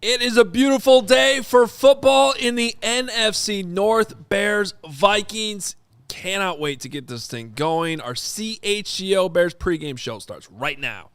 It is a beautiful day for football in the NFC North. Bears, Vikings. Cannot wait to get this thing going. Our CHGO Bears Pregame Show starts right now.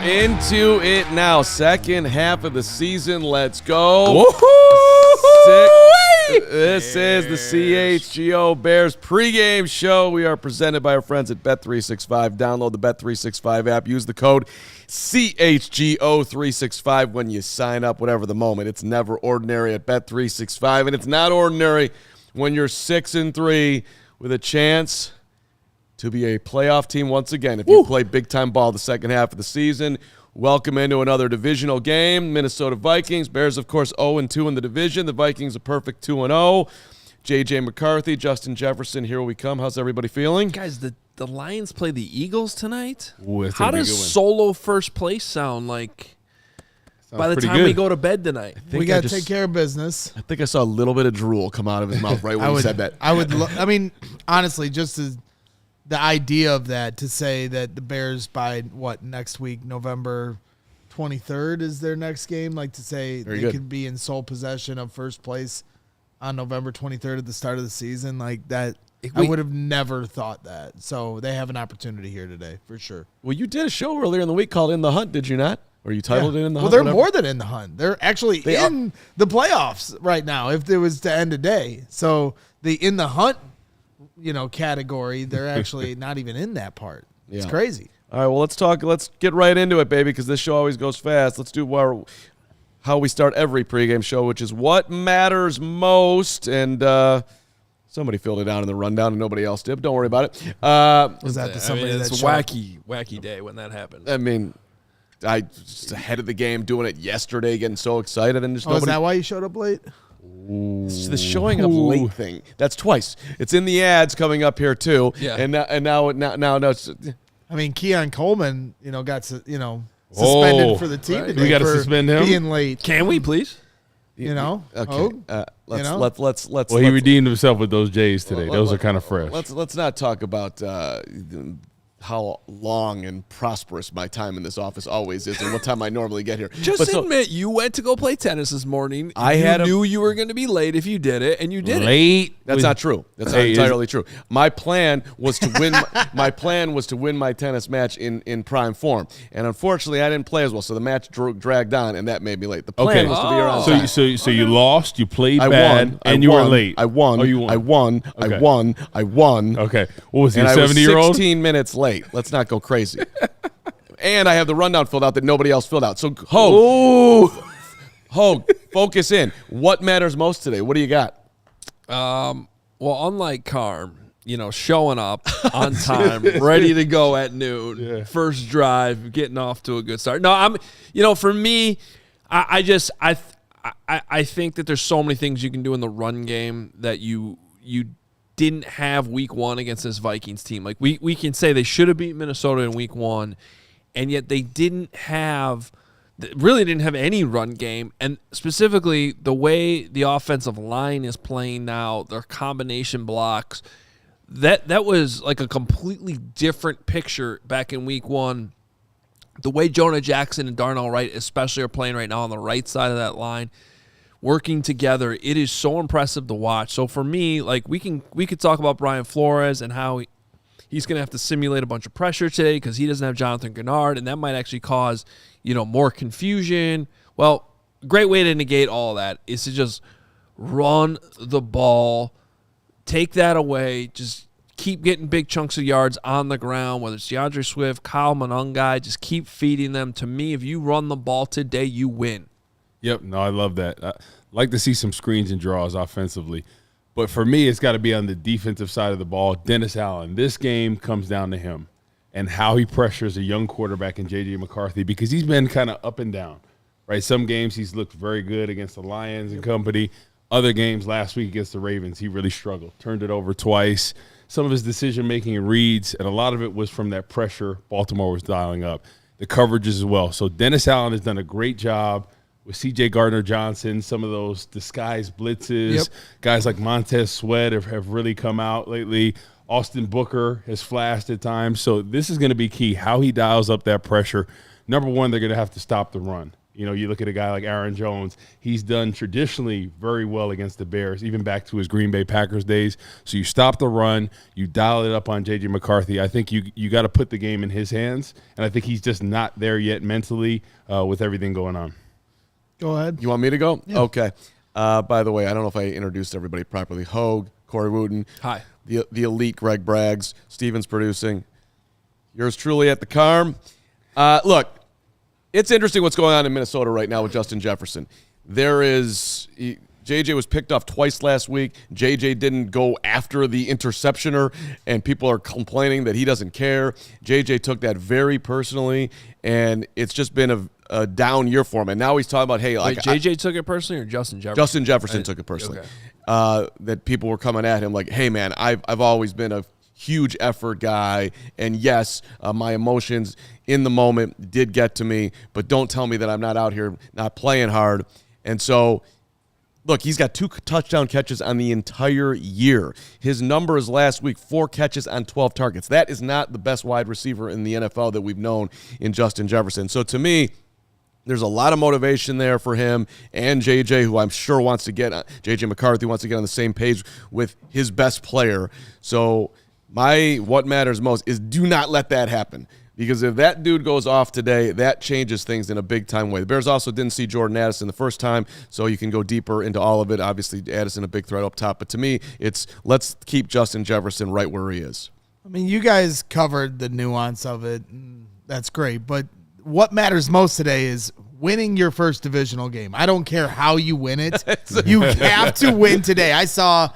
Into it now. Second half of the season. Let's go. This is the CHGO Bears Pregame Show. We are presented by our friends at Bet365. Download the Bet365 app. Use the code CHGO365 when you sign up, whatever the moment. It's never ordinary at Bet365, and it's not ordinary when you're 6-3 with a chance to be a playoff team once again. If you play big-time ball the second half of the season, welcome into another divisional game. Minnesota Vikings. Bears, of course, 0-2 in the division. The Vikings a perfect 2-0. J.J. McCarthy, Justin Jefferson, here we come. How's everybody feeling? Guys, the Lions play the Eagles tonight? Ooh, how does solo first place sound like by the time we go to bed tonight? We got to take care of business. I think I saw a little bit of drool come out of his mouth right when he said that. I mean, honestly, just as the idea of that, to say that the Bears by next week, November 23rd is their next game, like to say they could be in sole possession of first place on November 23rd at the start of the season, like that. I would have never thought that. So they have an opportunity here today for sure. Well, you did a show earlier in the week called In the Hunt, did you not? Or you titled it In the Hunt? Well, they're more than in the hunt. They're actually in the playoffs right now if it was to end today. So the In the Hunt category, they're actually not even in that part. It's crazy. All right, well, let's get right into it, baby, because this show always goes fast. Let's do how we start every pregame show, which is what matters most. And somebody filled it out in the rundown and nobody else did, but don't worry about it. Was that to somebody it's that's a wacky day when that happened. I mean, I just ahead of the game, doing it yesterday, getting so excited, and just nobody. Is that why you showed up late? It's the showing up late thing. That's twice. It's in the ads coming up here too. Yeah. And now it's. I mean, Keon Coleman, got suspended for the team today. We got to suspend him being late. Can we please? Okay. Let's. Well, he redeemed himself with those J's today. Those are kind of fresh. Let's not talk about how long and prosperous my time in this office always is and what time I normally get here. Just admit you went to go play tennis this morning. You knew you were going to be late if you did it, and you did it. That's not true. That's not entirely true. My plan was to win. My plan was to win my tennis match in prime form, and unfortunately, I didn't play as well, so the match dragged on, and that made me late. The plan was to be around time. So you lost. You played bad, and you were late. I won. Oh, you won. I won. Okay. I won. Okay. What was he? And 70-year-old? I was 16 minutes late. Let's not go crazy. And I have the rundown filled out that nobody else filled out. So, Hoge, focus in. What matters most today? What do you got? Well, unlike Carm, showing up on time, ready to go at noon, first drive, getting off to a good start. No, for me, I think that there's so many things you can do in the run game that you didn't have week one against this Vikings team. Like we can say they should have beat Minnesota in week one, and yet they really didn't have any run game. And specifically the way the offensive line is playing now, their combination blocks, that was like a completely different picture back in week one. The way Jonah Jackson and Darnell Wright especially are playing right now on the right side of that line, working together, it is so impressive to watch. So for me, like we could talk about Brian Flores and how he's going to have to simulate a bunch of pressure today because he doesn't have Jonathan Gennard, and that might actually cause more confusion. Well, great way to negate all of that is to just run the ball, take that away, just keep getting big chunks of yards on the ground, whether it's DeAndre Swift, Kyle Monangai, just keep feeding them. To me, if you run the ball today, you win. Yep. No, I love that. I like to see some screens and draws offensively. But for me, it's got to be on the defensive side of the ball. Dennis Allen, this game comes down to him and how he pressures a young quarterback in J.J. McCarthy, because he's been kind of up and down, right? Some games he's looked very good against the Lions and company. Other games last week against the Ravens, he really struggled. Turned it over twice. Some of his decision-making and reads, and a lot of it was from that pressure Baltimore was dialing up. The coverages as well. So Dennis Allen has done a great job with C.J. Gardner-Johnson, some of those disguised blitzes. Yep. Guys like Montez Sweat have really come out lately. Austin Booker has flashed at times. So this is going to be key, how he dials up that pressure. Number one, they're going to have to stop the run. You know, you look at a guy like Aaron Jones, he's done traditionally very well against the Bears, even back to his Green Bay Packers days. So you stop the run, you dial it up on J.J. McCarthy. I think you got to put the game in his hands, and I think he's just not there yet mentally with everything going on. Go ahead. You want me to go? Yeah. Okay. By the way, I don't know if I introduced everybody properly. Hoge, Corey Wootton. Hi. The elite Greg Braggs. Steven's producing. Yours truly at the Carm. Look. It's interesting what's going on in Minnesota right now with Justin Jefferson. JJ was picked off twice last week. JJ didn't go after the interceptioner, and people are complaining that he doesn't care. JJ took that very personally, and it's just been a down year for him. And now he's talking about, hey, like JJ took it personally, or Justin Jefferson? Justin Jefferson took it personally. Okay. That people were coming at him like, hey, man, I've always been a huge effort guy, and yes, my emotions in the moment did get to me, but don't tell me that I'm not out here not playing hard. And so, look, he's got 2 touchdown catches on the entire year. His numbers last week, 4 catches on 12 targets. That is not the best wide receiver in the NFL that we've known in Justin Jefferson. So to me, there's a lot of motivation there for him and JJ, who I'm sure wants to get JJ McCarthy wants to get on the same page with his best player. So what matters most is do not let that happen. Because if that dude goes off today, that changes things in a big-time way. The Bears also didn't see Jordan Addison the first time, so you can go deeper into all of it. Obviously, Addison a big threat up top. But to me, it's let's keep Justin Jefferson right where he is. I mean, you guys covered the nuance of it. That's great. But what matters most today is winning your first divisional game. I don't care how you win it. You have to win today. I saw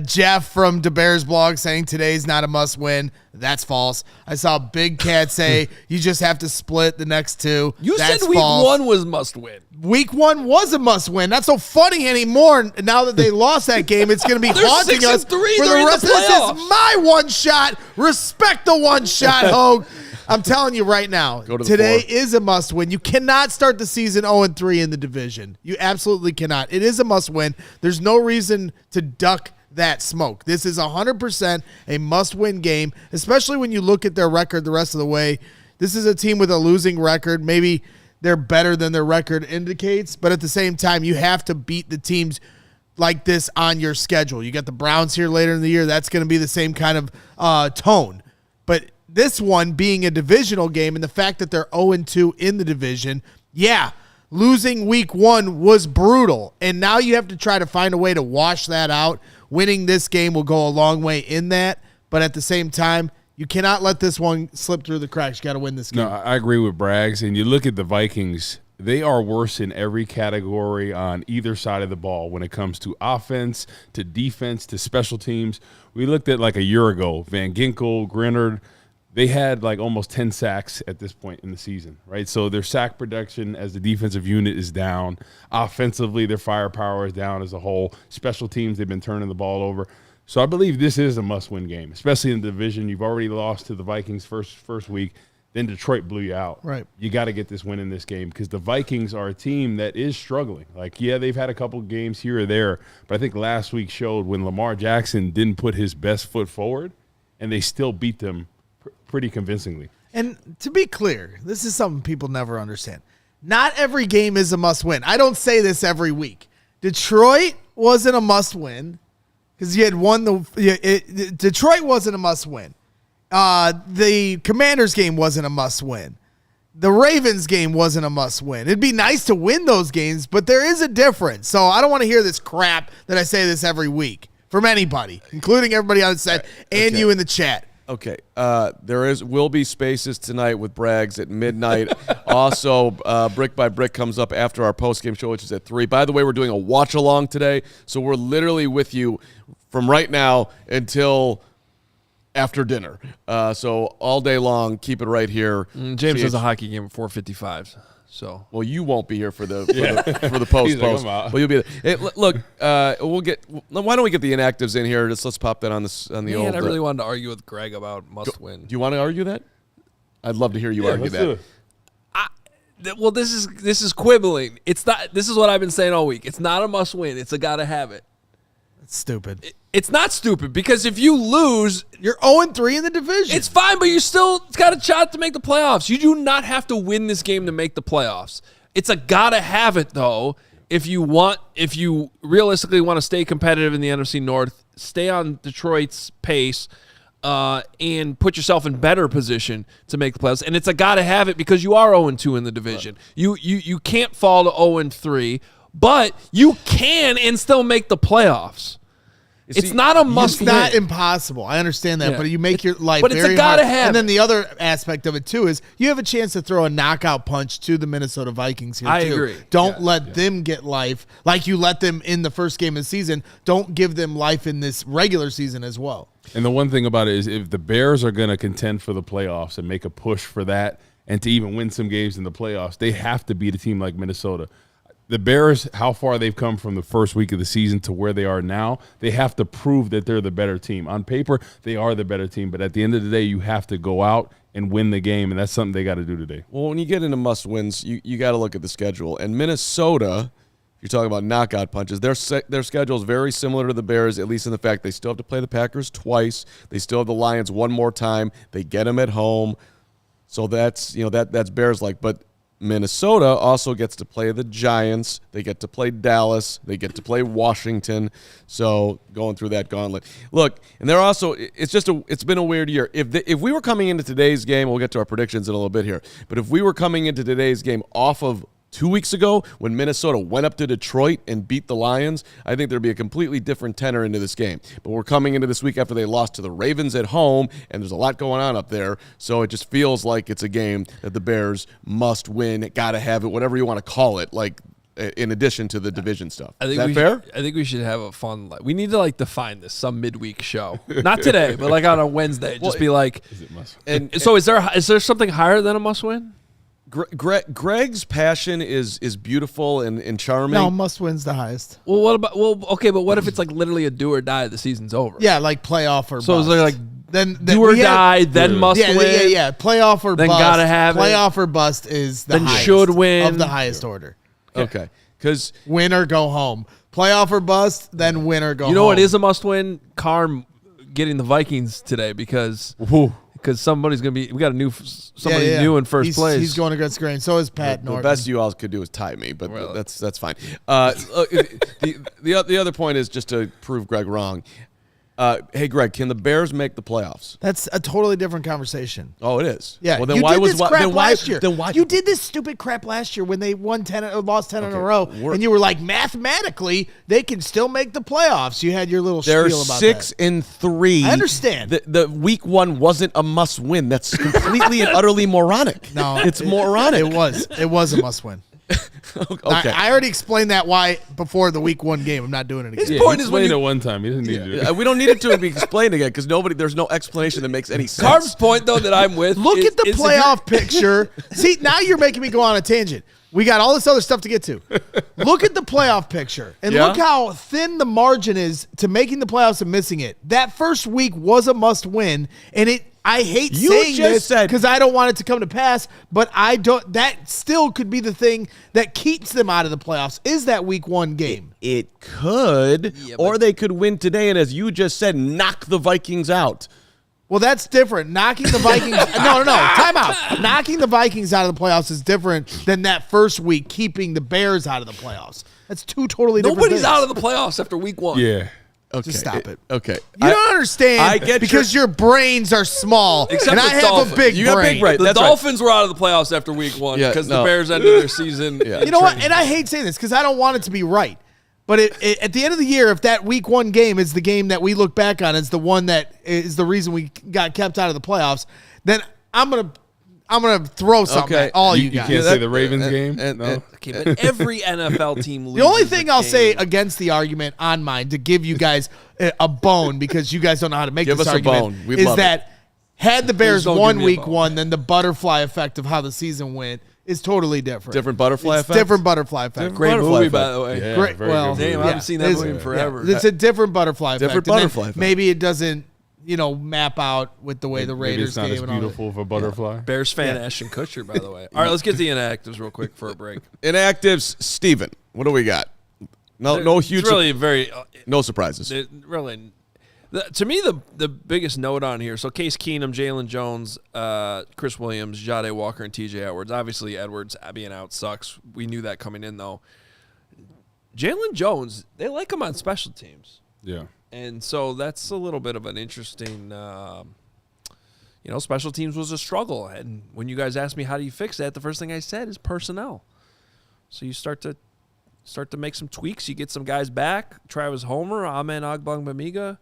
Jeff from the Bears blog saying today's not a must-win. That's false. I saw Big Cat say you just have to split the next 2. That's said week false. 1 was must-win. Week 1 was a must-win. Not so funny anymore. Now that they lost that game, it's going to be haunting us for the rest of this. Is my one shot. Respect the one shot, Hoge. I'm telling you right now, today is a must-win. You cannot start the season 0-3 in the division. You absolutely cannot. It is a must-win. There's no reason to duck that smoke. This is 100% a must-win game, especially when you look at their record the rest of the way. This is a team with a losing record. Maybe they're better than their record indicates, but at the same time, you have to beat the teams like this on your schedule. You got the Browns here later in the year. That's going to be the same kind of tone. But this one being a divisional game and the fact that they're 0-2 in the division, yeah, losing week 1 was brutal. And now you have to try to find a way to wash that out. Winning this game will go a long way in that. But at the same time, you cannot let this one slip through the cracks. You got to win this game. No, I agree with Braggs. And you look at the Vikings, they are worse in every category on either side of the ball when it comes to offense, to defense, to special teams. We looked at like a year ago, Van Ginkel, Grinnard. They had like almost 10 sacks at this point in the season, right? So their sack production as the defensive unit is down. Offensively, their firepower is down as a whole. Special teams, they've been turning the ball over. So I believe this is a must-win game, especially in the division. You've already lost to the Vikings first week. Then Detroit blew you out. Right. You got to get this win in this game because the Vikings are a team that is struggling. Like, yeah, they've had a couple games here or there, but I think last week showed when Lamar Jackson didn't put his best foot forward, and they still beat them pretty convincingly. And to be clear, this is something people never understand. Not every game is a must-win. I don't say this every week. Detroit wasn't a must-win because you had won Detroit wasn't a must-win. The Commanders game wasn't a must-win. The Ravens game wasn't a must-win. It'd be nice to win those games, but there is a difference. So I don't want to hear this crap that I say this every week from anybody, including everybody on the set and you in the chat. Okay, will be spaces tonight with Braggs at midnight. Also, Brick by Brick comes up after our post-game show, which is at 3. By the way, we're doing a watch-along today, so we're literally with you from right now until after dinner. So all day long, keep it right here. James has a hockey game at 4:55. So well, you won't be here for the post. But you'll be there. Hey, look, we'll get. Why don't we get the inactives in here? Let's pop that on the old. I really wanted to argue with Greg about must win. Do you want to argue that? I'd love to hear you argue that. Well, this is quibbling. It's not. This is what I've been saying all week. It's not a must win. It's a gotta have it. It's stupid. It's not stupid because if you lose, you're 0-3 in the division. It's fine, but you still got a shot to make the playoffs. You do not have to win this game to make the playoffs. It's a gotta have it though. If you realistically want to stay competitive in the NFC North, stay on Detroit's pace. And put yourself in better position to make the playoffs. And it's a gotta have it because you are 0-2 in the division. Right. You can't fall to 0-3, but you can and still make the playoffs. It's not a must win. It's not impossible. I understand that, but you make your life but very it's a gotta hard. have. And then the other aspect of it too is you have a chance to throw a knockout punch to the Minnesota Vikings here. I agree. Don't let them get life like you let them in the first game of the season. Don't give them life in this regular season as well. And the one thing about it is if the Bears are going to contend for the playoffs and make a push for that and to even win some games in the playoffs, they have to beat a team like Minnesota. The Bears, how far they've come from the first week of the season to where they are now, they have to prove that they're the better team. On paper, they are the better team, but at the end of the day, you have to go out and win the game, and that's something they got to do today. Well, when you get into must-wins, you got to look at the schedule. And Minnesota, you're talking about knockout punches, their schedule is very similar to the Bears, at least in the fact they still have to play the Packers twice. They still have the Lions one more time. They get them at home. So that's Bears-like. But Minnesota also gets to play the Giants. They get to play Dallas. They get to play Washington. So going through that gauntlet. Look, and they're also it's been a weird year. If we were coming into today's game, we'll get to our predictions in a little bit here. But if we were coming into today's game off of 2 weeks ago when Minnesota went up to Detroit and beat the Lions, I think there'd be a completely different tenor into this game. But we're coming into this week after they lost to the Ravens at home, and there's a lot going on up there. So it just feels like it's a game that the Bears must win, got to have it, whatever you want to call it, like in addition to the division stuff. Is that fair? I think we should have a fun – we need to, define this, some midweek show. Not today, but, on a Wednesday. Just be like – Is it must? So is there something higher than a must-win? Greg's passion is beautiful and charming. No, must win's the highest. Well, okay, but what if it's literally a do or die? The season's over. Yeah, like playoff or so bust. It's then do or die, then must win. Yeah. Playoff or then bust. Gotta have playoff or bust is the highest should win of the highest order. Okay, because win or go home. Playoff or bust, then win or go home. You know what is a must win? Carm getting the Vikings today because. Because somebody's going to be – we got somebody new in first place. He's going against grain. So is Pat Norton. The best you all could do is tie me, but that's fine. The other point is just to prove Greg wrong. Hey, Greg, can the Bears make the playoffs? That's a totally different conversation. Oh, it is? Yeah. Well, then you why did was this crap last year. Then why? You did this stupid crap last year when they lost 10 in a row, and you were like, mathematically, they can still make the playoffs. You had your little spiel about they're that. 6-3. I understand. The week one wasn't a must-win. That's completely and utterly moronic. No. It's moronic. It was a must-win. Okay. I already explained that why before the week one game. I'm not doing it again. His point is explained it one time. He doesn't need to do it. We don't need it to be explained again because there's no explanation that makes any sense. Carm's point, though, that I'm with. Look at the playoff picture. See, now you're making me go on a tangent. We got all this other stuff to get to. Look at the playoff picture and look how thin the margin is to making the playoffs and missing it. That first week was a must win, and I hate saying this because I don't want it to come to pass, but that still could be the thing that keeps them out of the playoffs is that week one game. It could, or they could win today and, as you just said, knock the Vikings out. Well, that's different. Knocking the Vikings no, time out. Knocking the Vikings out of the playoffs is different than that first week keeping the Bears out of the playoffs. That's two totally different things. Nobody's out of the playoffs after week one. Yeah. Okay. Just stop it. Okay. You don't understand I get because your brains are small Except and the I have Dolphins. a big You got brain. big brain. The That's Dolphins were out of the playoffs after week one because the Bears ended their season. You know what? And I hate saying this because I don't want it to be right. But at the end of the year, if that week one game is the game that we look back on as the one that is the reason we got kept out of the playoffs, then I'm I'm going to throw something at all you guys. You can't say the Ravens game? No? Okay, but every NFL team loses. The only thing I'll say against the argument on mine to give you guys a bone because you guys don't know how to make Give this us a argument bone. We'd is love that had the Bears don't won give me a week bone. 1, then the butterfly effect of how the season went is totally different. Different butterfly It's effect? different butterfly effect. Different Great butterfly movie, effect. by the way. Yeah, Great. very Well, good Damn, movie. I haven't seen that movie in forever. It's a different butterfly effect. Different And then butterfly effect. Maybe it doesn't, map out with the way the Maybe Raiders it's not game as and all that. beautiful of a butterfly. Bears fan Ashton Kutcher, by the way. All right, let's get the inactives real quick for a break. Inactives, Steven. What do we got? No huge. It's really very. No surprises. Really. To me, the biggest note on here, so Case Keenum, Jalen Jones, Chris Williams, Jade Walker, and TJ Edwards. Obviously, Edwards being out sucks. We knew that coming in, though. Jalen Jones, they like him on special teams. Yeah. And so that's a little bit of an interesting, special teams was a struggle. And when you guys asked me, how do you fix that, the first thing I said is personnel. So you start to make some tweaks. You get some guys back. Travis Homer, Amen Ogbongbemiga.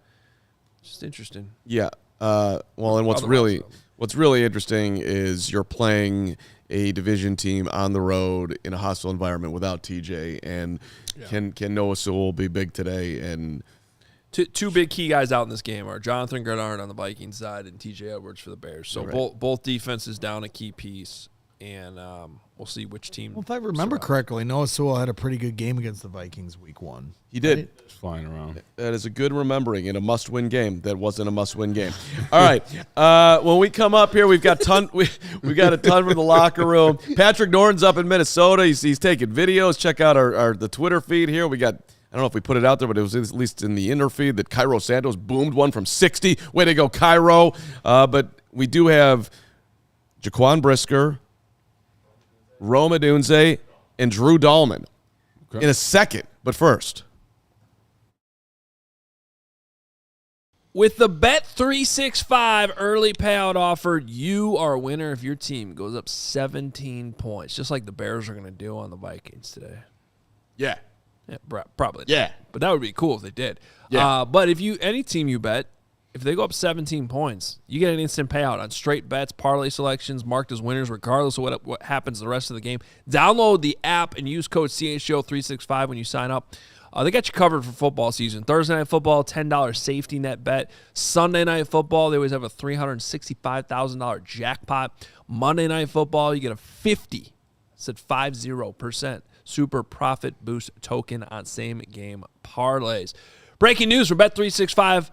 Just interesting. Yeah. And what's really interesting is you're playing a division team on the road in a hostile environment without TJ, and can Noah Sewell be big today? And two big key guys out in this game are Jonathan Grenard on the Vikings side and TJ Edwards for the Bears. So both defenses down a key piece, and we'll see which team. Well, if I remember correctly, Noah Sewell had a pretty good game against the Vikings week 1. he did. Right? Just flying around. That is a good remembering in a must-win game. That wasn't a must-win game. All right. When we come up here, we've got we got a ton from the locker room. Patrick Norton's up in Minnesota. He's taking videos. Check out the Twitter feed here. We got. I don't know if we put it out there, but it was at least in the inner feed that Cairo Santos boomed one from 60. Way to go, Cairo. But we do have Jaquan Brisker, Rome Odunze, and Drew Dolman in a second. But first. With the Bet365 early payout offer, you are a winner if your team goes up 17 points, just like the Bears are going to do on the Vikings today. Yeah. Yeah, probably. Yeah. But that would be cool if they did. Yeah. But any team you bet, if they go up 17 points, you get an instant payout on straight bets, parlay selections marked as winners regardless of what happens the rest of the game. Download the app and use code CHGO365 when you sign up. They got you covered for football season. Thursday Night Football, $10 safety net bet. Sunday Night Football, they always have a $365,000 jackpot. Monday Night Football, you get a 50% super profit boost token on same game parlays. Breaking news for Bet365.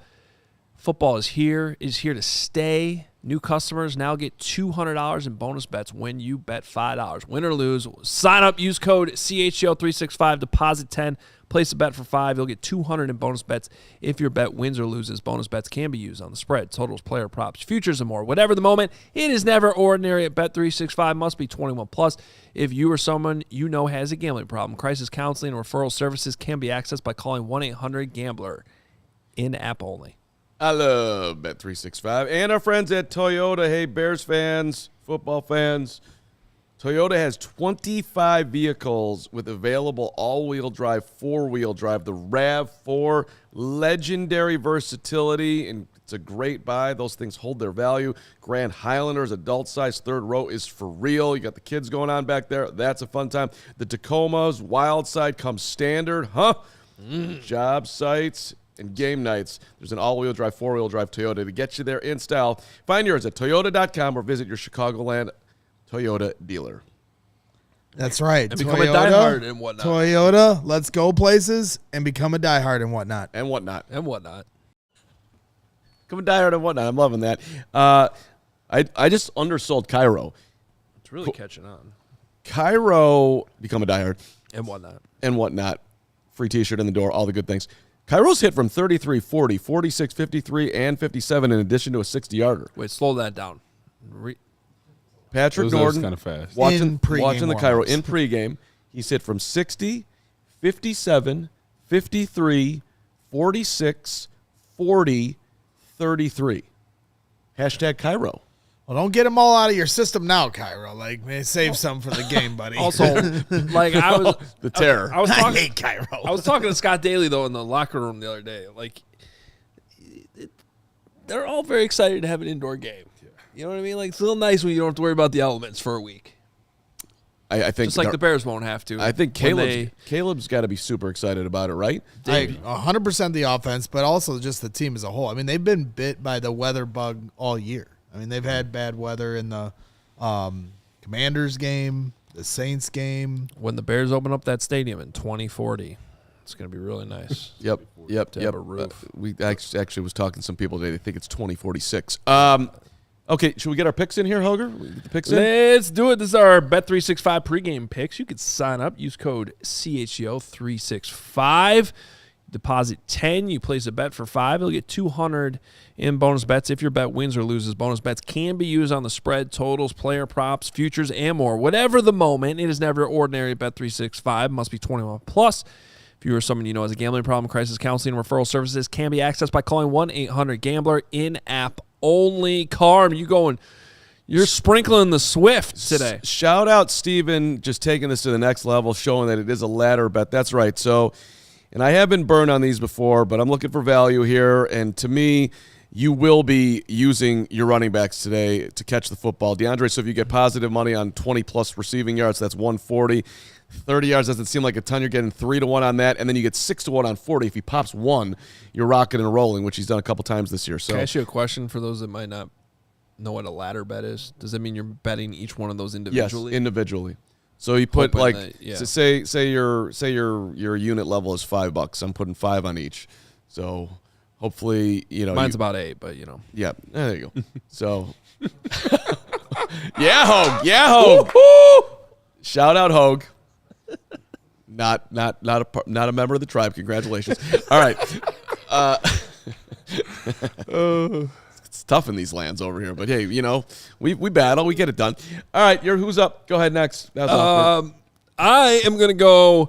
Football is here to stay. New customers now get $200 in bonus bets when you bet $5. Win or lose, sign up, use code CHGO365, deposit 10, place a bet for $5. You'll get $200 in bonus bets if your bet wins or loses. Bonus bets can be used on the spread, totals, player props, futures, and more. Whatever the moment, it is never ordinary at Bet365. Must be 21 plus. If you or someone you know has a gambling problem, crisis counseling and referral services can be accessed by calling 1-800-GAMBLER. In-app only. I love Bet365 and our friends at Toyota. Hey, Bears fans, football fans. Toyota has 25 vehicles with available all-wheel drive, four-wheel drive. The RAV4, legendary versatility, and it's a great buy. Those things hold their value. Grand Highlanders, adult size, third row is for real. You got the kids going on back there. That's a fun time. The Tacomas, wild side comes standard, huh? Job sites and game nights. There's an all-wheel drive, four-wheel drive Toyota to get you there in style. Find yours at toyota.com or visit your Chicagoland Toyota dealer. That's right. And become a diehard and whatnot. Toyota, let's go places and become a diehard and whatnot. And whatnot. And whatnot. Become a diehard and whatnot. I'm loving that. I just undersold Cairo. It's really catching on. Cairo, become a diehard. And whatnot. And whatnot. Free t-shirt in the door, all the good things. Cairo's hit from 33, 40, 46, 53, and 57 in addition to a 60-yarder. Wait, slow that down. Patrick That was Norton, kind of fast. watching pregame the Cairo warm-ups. in pregame. He's hit from 60, 57, 53, 46, 40, 33. Hashtag Cairo. Well, don't get them all out of your system now, Cairo. Like, man, save some for the game, buddy. Also, like I was The terror. I was I talking hate Cairo. I was talking to Scott Daly though in the locker room the other day. Like they're all very excited to have an indoor game. You know what I mean? Like, it's a little nice when you don't have to worry about the elements for a week. I think just like the Bears won't have to. I think Caleb's got to be super excited about it, right? 100% the offense, but also just the team as a whole. I mean, they've been bit by the weather bug all year. I mean, they've had bad weather in the Commanders game, the Saints game. When the Bears open up that stadium in 2040, it's going to be really nice. Yep. Have a roof. We actually was talking to some people today. They think it's 2046. Okay, should we get our picks in here, Hoger? Get the picks in? Let's do it. This is our Bet365 pregame picks. You can sign up. Use code CHGO365. Deposit 10. You place a bet for 5. You'll get 200 in bonus bets. If your bet wins or loses, bonus bets can be used on the spread, totals, player props, futures, and more. Whatever the moment, it is never ordinary at Bet365. Must be 21 plus. If you or someone you know has a gambling problem, crisis counseling, referral services can be accessed by calling 1-800-GAMBLER in-app only. Carm, you're sprinkling the Swift today. Shout out Steven, just taking this to the next level, showing that it is a ladder bet. That's right. So, and I have been burned on these before, but I'm looking for value here. And to me, you will be using your running backs today to catch the football. DeAndre, so if you get positive money on 20-plus receiving yards, that's 140. 30 yards doesn't seem like a ton. You're getting 3-1 on that, and then you get 6-1 on 40. If he pops 1, you're rocking and rolling, which he's done a couple times this year. So, can I ask you a question for those that might not know what a ladder bet is? Does that mean you're betting each one of those individually? Yes, individually. So you put so say your unit level is $5. I'm putting 5 on each. So hopefully mine's about 8, but yeah. There you go. So yeah, Hoge. Shout out Hoge. Not a member of the tribe. Congratulations. All right. It's tough in these lands over here, but hey, we battle, we get it done. All right, who's up? Go ahead next. I am gonna go.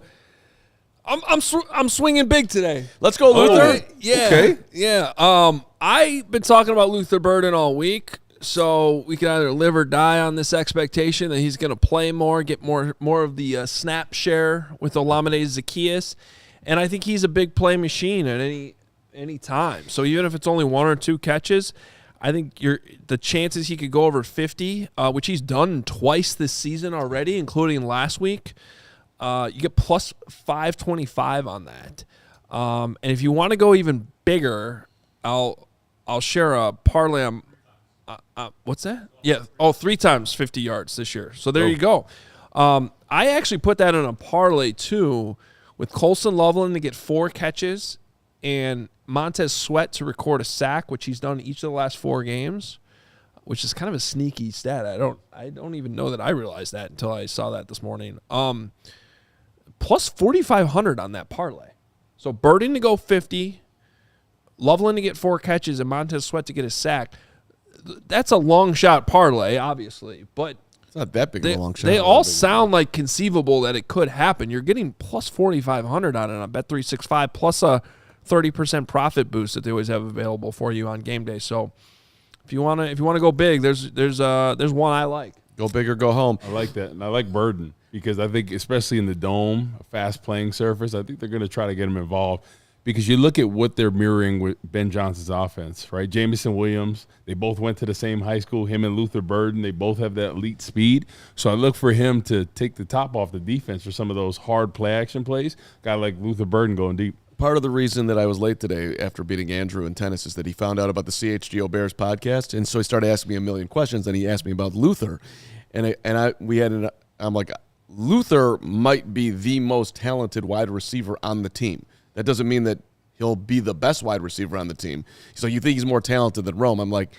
I'm swinging big today. Let's go, Luther. Yeah. Okay. Yeah. I've been talking about Luther Burden all week. So we can either live or die on this expectation that he's going to play more, get more of the snap share with Olamide Zaccheaus, and I think he's a big play machine at any time. So even if it's only 1 or 2 catches, I think the chances he could go over 50, which he's done twice this season already, including last week, you get plus 525 on that. And if you want to go even bigger, I'll share a parlay on. What's that? Yeah. 3 times 50 yards this year. So there you go. I actually put that in a parlay too, with Colson Loveland to get 4 catches and Montez Sweat to record a sack, which he's done each of the last 4 games, which is kind of a sneaky stat. I don't even know that I realized that until I saw that this morning. Plus 4,500 on that parlay. So Burden to go 50, Loveland to get 4 catches, and Montez Sweat to get a sack. That's a long shot parlay, obviously, but it's not that big of a long shot. They all sound like conceivable that it could happen. You're getting plus 4,500 on it on Bet365, plus a 30% profit boost that they always have available for you on game day. So if you wanna go big, there's one I like. Go big or go home. I like that, and I like Burden because I think especially in the dome, a fast playing surface, I think they're going to try to get him involved. Because you look at what they're mirroring with Ben Johnson's offense, right? Jamison Williams, they both went to the same high school. Him and Luther Burden, they both have that elite speed. So I look for him to take the top off the defense for some of those hard play action plays. Guy like Luther Burden going deep. Part of the reason that I was late today after beating Andrew in tennis is that he found out about the CHGO Bears podcast, and so he started asking me a million questions. And he asked me about Luther, I'm like, Luther might be the most talented wide receiver on the team. That doesn't mean that he'll be the best wide receiver on the team. So you think he's more talented than Rome? I'm like,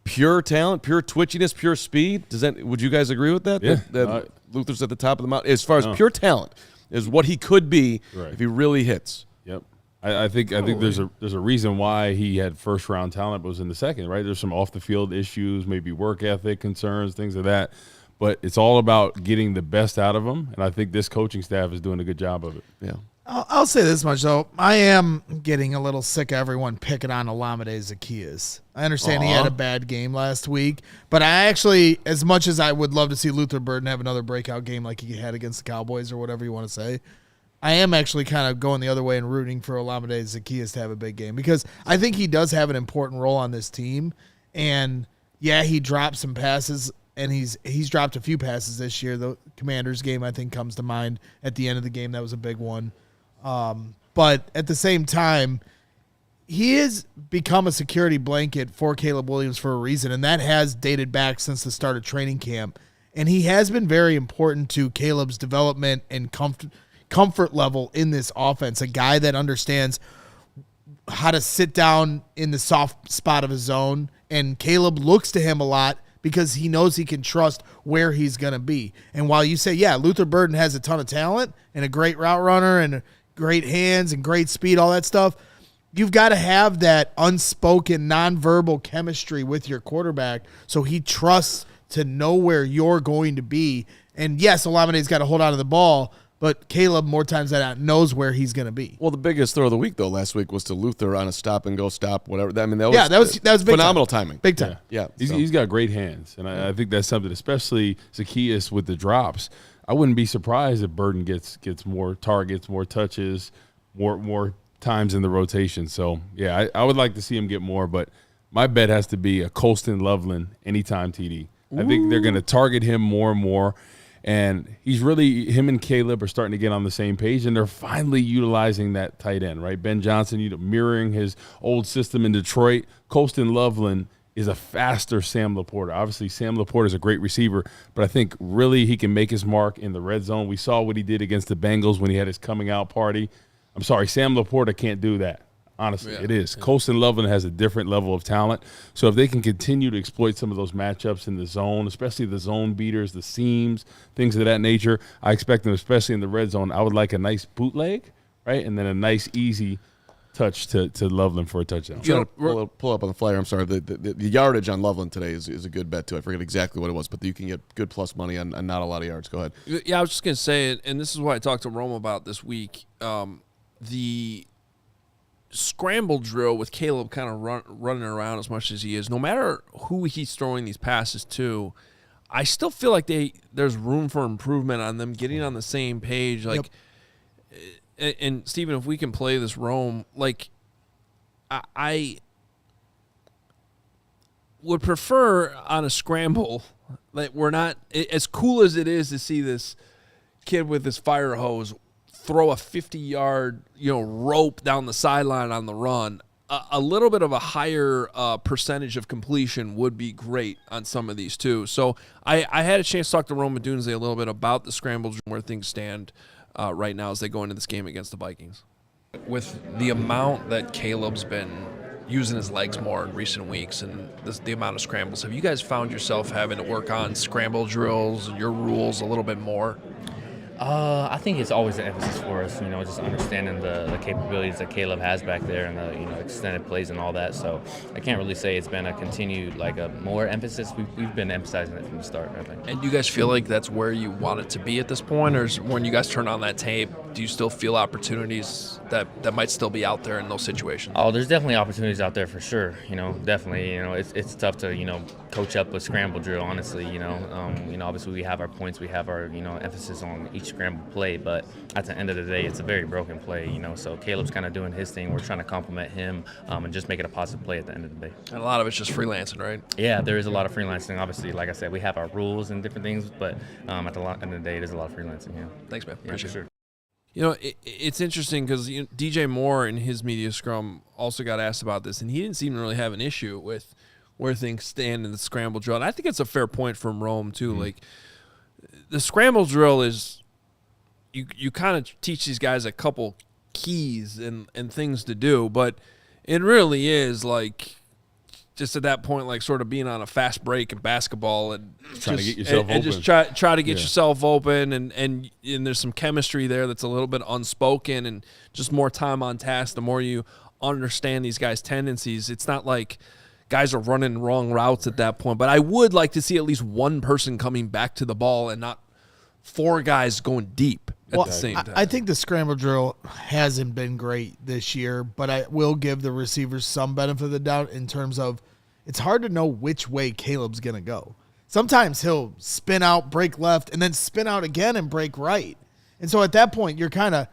pure talent, pure twitchiness, pure speed. Would you guys agree with that? Yeah. That Luther's at the top of the mountain as far as pure talent is what he could be if he really hits. Yep. I think there's a reason why he had first round talent but was in the second, right? There's some off the field issues, maybe work ethic concerns, things like that. But it's all about getting the best out of him, and I think this coaching staff is doing a good job of it. Yeah. I'll say this much, though. I am getting a little sick of everyone picking on Olamide Zaccheaus. I understand he had a bad game last week, but I actually, as much as I would love to see Luther Burden have another breakout game like he had against the Cowboys or whatever you want to say, I am actually kind of going the other way and rooting for Olamide Zaccheaus to have a big game because I think he does have an important role on this team, and Yeah, he dropped some passes, and he's dropped a few passes this year. The Commanders game, I think, comes to mind at the end of the game. That was a big one. But at the same time, he has become a security blanket for Caleb Williams for a reason, and that has dated back since the start of training camp. And he has been very important to Caleb's development and comfort level in this offense, a guy that understands how to sit down in the soft spot of his zone. And Caleb looks to him a lot because he knows he can trust where he's going to be. And while you say, yeah, Luther Burden has a ton of talent and a great route runner and great hands and great speed, all that stuff, you've got to have that unspoken, nonverbal chemistry with your quarterback so he trusts to know where you're going to be. And yes, Olamide's got to hold on to the ball, but Caleb, more times than not, knows where he's going to be. Well, the biggest throw of the week, though, last week was to Luther on a stop-and-go stop, whatever. I mean, that was big phenomenal time. timing. Big time. Yeah. He's got great hands, and I think that's something, especially Zacchaeus with the drops. I wouldn't be surprised if Burden gets more targets, more touches, more times in the rotation. So, yeah, I would like to see him get more, but my bet has to be a Colston Loveland anytime TD. I think they're going to target him more and more. And him and Caleb are starting to get on the same page, and they're finally utilizing that tight end, right? Ben Johnson, mirroring his old system in Detroit. Colston Loveland is a faster Sam Laporta. Obviously, Sam Laporta is a great receiver, but I think really he can make his mark in the red zone. We saw what he did against the Bengals when he had his coming out party. I'm sorry, Sam Laporta can't do that. Honestly, it is. Yeah. Colston Loveland has a different level of talent. So if they can continue to exploit some of those matchups in the zone, especially the zone beaters, the seams, things of that nature, I expect them, especially in the red zone, I would like a nice bootleg, right, and then a nice, easy touch to Loveland for a touchdown. Pull up on the flyer. I'm sorry. The yardage on Loveland today is a good bet, too. I forget exactly what it was, but you can get good plus money on not a lot of yards. Go ahead. Yeah, I was just going to say it, and this is what I talked to Rome about this week. The scramble drill with Caleb kind of running around as much as he is, no matter who he's throwing these passes to, I still feel like there's room for improvement on them getting on the same page. Like, and Steven, if we can play this Rome, like, I would prefer on a scramble that we're not, as cool as it is to see this kid with this fire hose throw a 50-yard, rope down the sideline on the run. A little bit of a higher percentage of completion would be great on some of these too. So I had a chance to talk to Roma Dunze a little bit about the scramble, where things stand right now as they go into this game against the Vikings. With the amount that Caleb's been using his legs more in recent weeks and the amount of scrambles, have you guys found yourself having to work on scramble drills and your rules a little bit more? I think it's always an emphasis for us, just understanding the capabilities that Caleb has back there and the, extended plays and all that. So I can't really say it's been a continued, a more emphasis. We've been emphasizing it from the start, I think. And do you guys feel like that's where you want it to be at this point? Or when you guys turn on that tape, do you still feel opportunities that might still be out there in those situations? Oh, there's definitely opportunities out there for sure. Definitely, it's tough to, coach up a scramble drill, honestly, obviously we have our points, we have our, emphasis on each scramble play, but at the end of the day, it's a very broken play, so Caleb's kind of doing his thing. We're trying to compliment him and just make it a positive play at the end of the day. And a lot of it's just freelancing, right? Yeah, there is a lot of freelancing. Obviously, like I said, we have our rules and different things, but at the end of the day, there's a lot of freelancing, yeah. Thanks, man. Yeah, appreciate sure. it. It's interesting because DJ Moore in his media scrum also got asked about this, and he didn't seem to really have an issue with where things stand in the scramble drill. And I think it's a fair point from Rome, too. Mm-hmm. Like, the scramble drill is you kind of teach these guys a couple keys and things to do, but it really is like just at that point, like sort of being on a fast break in basketball and trying to get yourself open. Just try to get yourself open, and there's some chemistry there that's a little bit unspoken, and just more time on task. The more you understand these guys' tendencies, it's not like guys are running wrong routes at that point. But I would like to see at least one person coming back to the ball and not four guys going deep at the same time. I think the scramble drill hasn't been great this year, but I will give the receivers some benefit of the doubt in terms of it's hard to know which way Caleb's going to go. Sometimes he'll spin out, break left, and then spin out again and break right. And so at that point, you're kind of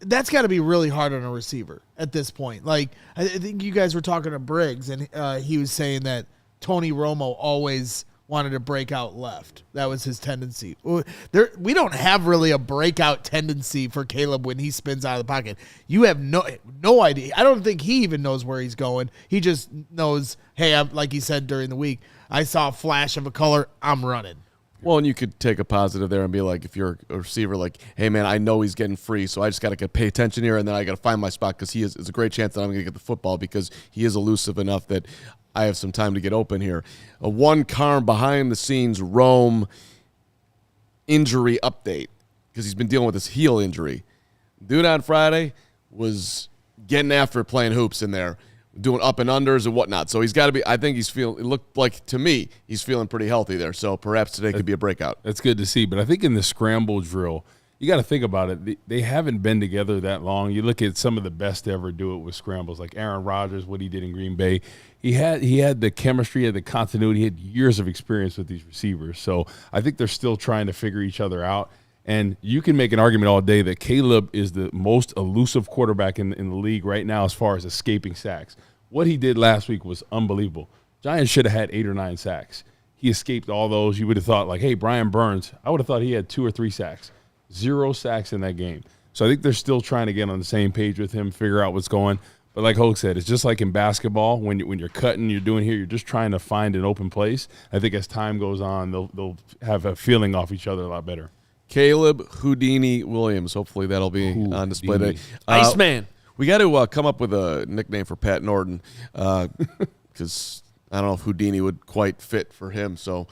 that's got to be really hard on a receiver at this point. Like, I think you guys were talking to Briggs, and he was saying that Tony Romo always wanted to break out left. That was his tendency. We don't have really a breakout tendency for Caleb when he spins out of the pocket. You have no idea. I don't think he even knows where he's going. He just knows, hey, like he said during the week, I saw a flash of a color, I'm running. Well, and you could take a positive there and be like, if you're a receiver, like, hey, man, I know he's getting free, so I just got to pay attention here, and then I got to find my spot because it's a great chance that I'm going to get the football because he is elusive enough that I have some time to get open here. A one Carm behind-the-scenes Rome injury update because he's been dealing with this heel injury. Dude on Friday was getting after it playing hoops in there, doing up and unders and whatnot. So he's got to be – I think it looked like to me he's feeling pretty healthy there. So perhaps today could be a breakout. That's good to see. But I think in the scramble drill, you got to think about it. They haven't been together that long. You look at some of the best to ever do it with scrambles, like Aaron Rodgers, what he did in Green Bay. He had the chemistry, he had the continuity, he had years of experience with these receivers. So I think they're still trying to figure each other out. And you can make an argument all day that Caleb is the most elusive quarterback in the league right now as far as escaping sacks. What he did last week was unbelievable. Giants should have had 8 or 9 sacks. He escaped all those. You would have thought, like, hey, Brian Burns, I would have thought he had 2 or 3 sacks. 0 sacks in that game. So I think they're still trying to get on the same page with him, figure out what's going. But like Hoge said, it's just like in basketball. When you're cutting, you're doing here, you're just trying to find an open place. I think as time goes on, they'll have a feeling off each other a lot better. Caleb Houdini Williams. Hopefully that'll be on display today. Iceman. We got to come up with a nickname for Pat Norton because I don't know if Houdini would quite fit for him. So,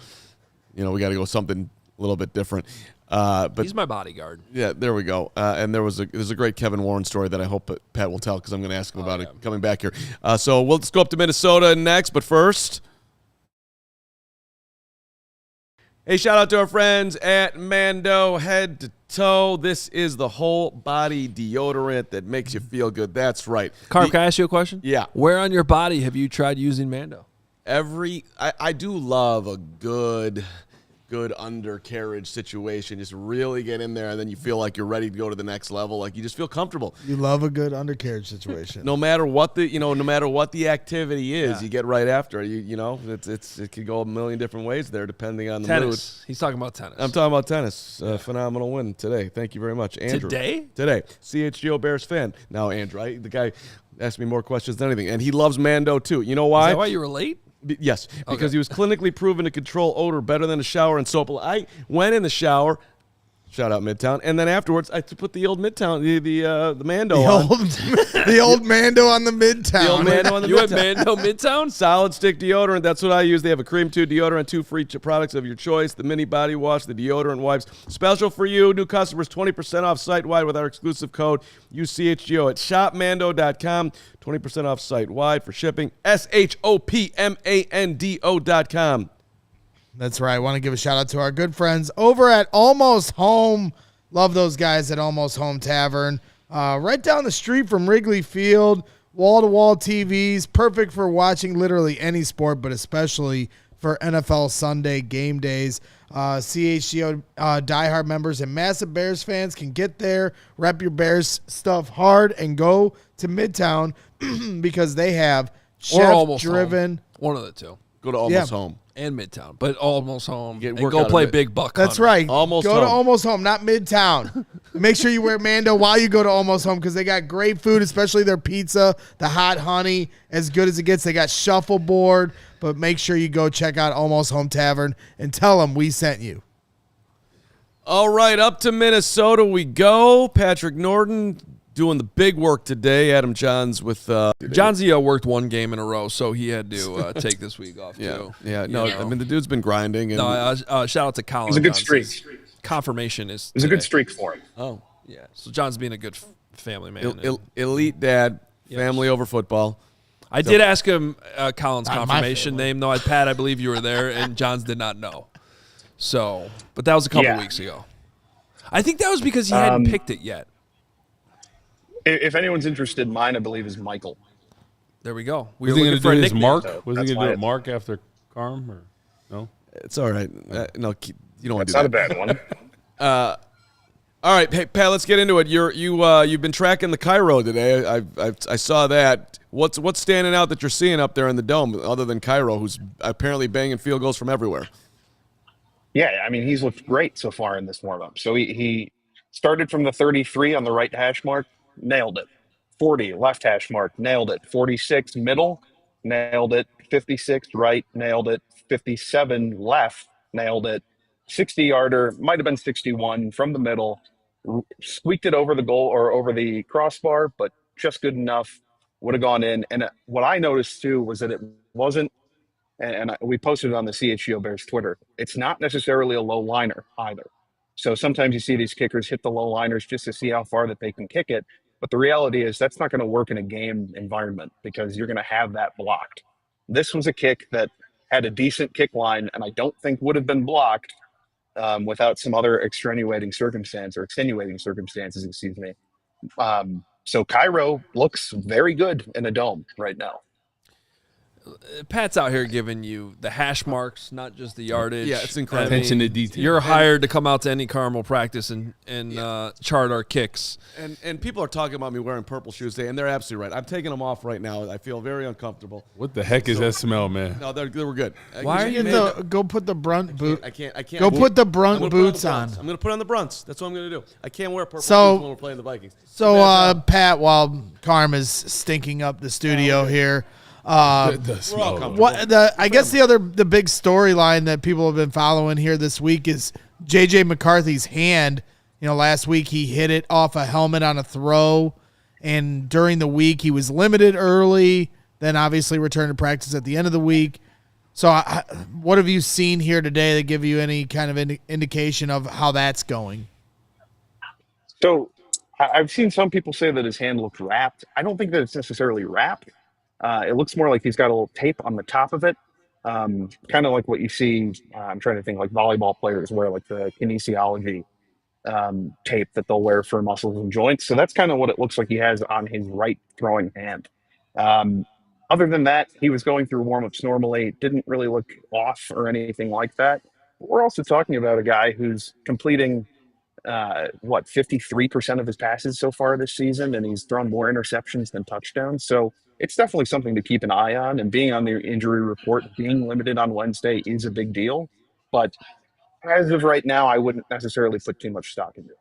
we got to go something a little bit different. But he's my bodyguard. Yeah, there we go. And there's a great Kevin Warren story that I hope Pat will tell because I'm going to ask him about it coming back here. So let's go up to Minnesota next. But first, hey, shout out to our friends at Mando Head to Toe. This is the whole body deodorant that makes you feel good. That's right. Carm, can I ask you a question? Yeah. Where on your body have you tried using Mando? I do love a good undercarriage situation. Just really get in there, and then you feel like you're ready to go to the next level. Like you just feel comfortable. You love a good undercarriage situation. No matter what the activity is, you get right after it. It could go a million different ways there, depending on the tennis. mood. He's talking about tennis. I'm talking about tennis. Phenomenal win today. Thank you very much, Andrew. Today. CHGO Bears fan. Now, Andrew, the guy asked me more questions than anything, and he loves Mando too. You know why? Is that why you were late? Yes, because he was clinically proven to control odor better than a shower and soap. I went in the shower, shout out Midtown, and then afterwards I put the old Midtown, the Mando on. The old Mando on the Midtown. The old Mando on the You Midtown. had Mando Midtown? Solid stick deodorant. That's what I use. They have a cream 2 deodorant, 2 free products of your choice. The mini body wash, the deodorant wipes. Special for you, new customers, 20% off site-wide with our exclusive code. Use CHGO at shopmando.com. 20% off site-wide for shipping. SHOPMANDO.com. That's right. I want to give a shout out to our good friends over at Almost Home. Love those guys at Almost Home Tavern. Right down the street from Wrigley Field. Wall-to-wall TVs. Perfect for watching literally any sport, but especially for NFL Sunday game days. CHGO diehard members and massive Bears fans can get there, rep your Bears stuff hard, and go to Midtown because they have chef-driven. One of the two. Go to Almost Home. And Midtown, but Almost Home. Get And work go out of play it. big buck. That's hunter. right. Almost go Home. to Almost Home, not Midtown. Make sure you wear Mando while you go to Almost Home because they got great food, especially their pizza, the hot honey, as good as it gets. They got shuffleboard, but make sure you go check out Almost Home Tavern and tell them we sent you. All right, up to Minnesota we go. Patrick Norton doing the big work today. Adam Johns with John Zia worked one game in a row, so he had to take this week off too. Yeah. No, I mean the dude's been grinding. And shout out to Colin. It was a good Johnson's streak. Confirmation is. It was a today. good streak for him. Oh, Yeah. So John's being a good family man. elite dad, family over football. I did ask him Colin's Not my confirmation family. name, though. Pat, I believe you were there, and John's did not know. So, but that was a couple weeks ago. I think that was because he hadn't picked it yet. If anyone's interested, mine I believe is Michael. There we go. Was he going to do his Mark? So Was he that's going to do why it Mark after Carm? Or no? It's all right. No, you don't want to It's do not a that. bad one. All right, hey Pat, let's get into it. You've been tracking the Cairo today. I saw that. What's standing out that you're seeing up there in the dome, other than Cairo, who's apparently banging field goals from everywhere? Yeah, I mean, he's looked great so far in this warm up. So he started from the 33 on the right hash mark, nailed it. 40 left hash mark, nailed it. 46 middle, nailed it. 56 right, nailed it. 57 left, nailed it. 60 yarder, might have been 61 from the middle, squeaked it over the goal or over the crossbar, but just good enough. Would have gone in. And what I noticed too was that it wasn't, and we posted it on the CHGO Bears Twitter. It's not necessarily a low liner either. So sometimes you see these kickers hit the low liners just to see how far that they can kick it. But the reality is that's not going to work in a game environment because you're going to have that blocked. This was a kick that had a decent kick line, and I don't think would have been blocked without some other extenuating circumstances, excuse me. So Cairo looks very good in a dome right now. Pat's out here giving you the hash marks, not just the yardage. Yeah, it's incredible. Attention to detail. You're hired to come out to any Carmel practice and chart our kicks. And people are talking about me wearing purple shoes today, and they're absolutely right. I'm taking them off right now. I feel very uncomfortable. What the heck is that smell, man? No, they were good. Why are you go put the brunt boot? I can't. Go put the brunt boots on. I'm going to put on the brunts. That's what I'm going to do. I can't wear purple shoes when we're playing the Vikings. So, Pat, while Carm is stinking up the studio here, We're all comfortable. I guess the big storyline that people have been following here this week is J.J. McCarthy's hand. You know, last week he hit it off a helmet on a throw, and during the week he was limited early, then obviously returned to practice at the end of the week. So what have you seen here today that give you any kind of indication of how that's going? So I've seen some people say that his hand looks wrapped. I don't think that it's necessarily wrapped. It looks more like he's got a little tape on the top of it, kind of like what you see. I'm trying to think like volleyball players wear like the kinesiology tape that they'll wear for muscles and joints. So that's kind of what it looks like he has on his right throwing hand. Other than that, he was going through warm-ups normally, didn't really look off or anything like that. But we're also talking about a guy who's completing 53% of his passes so far this season, and he's thrown more interceptions than touchdowns. So it's definitely something to keep an eye on, and being on the injury report, being limited on Wednesday is a big deal. But as of right now, I wouldn't necessarily put too much stock into it.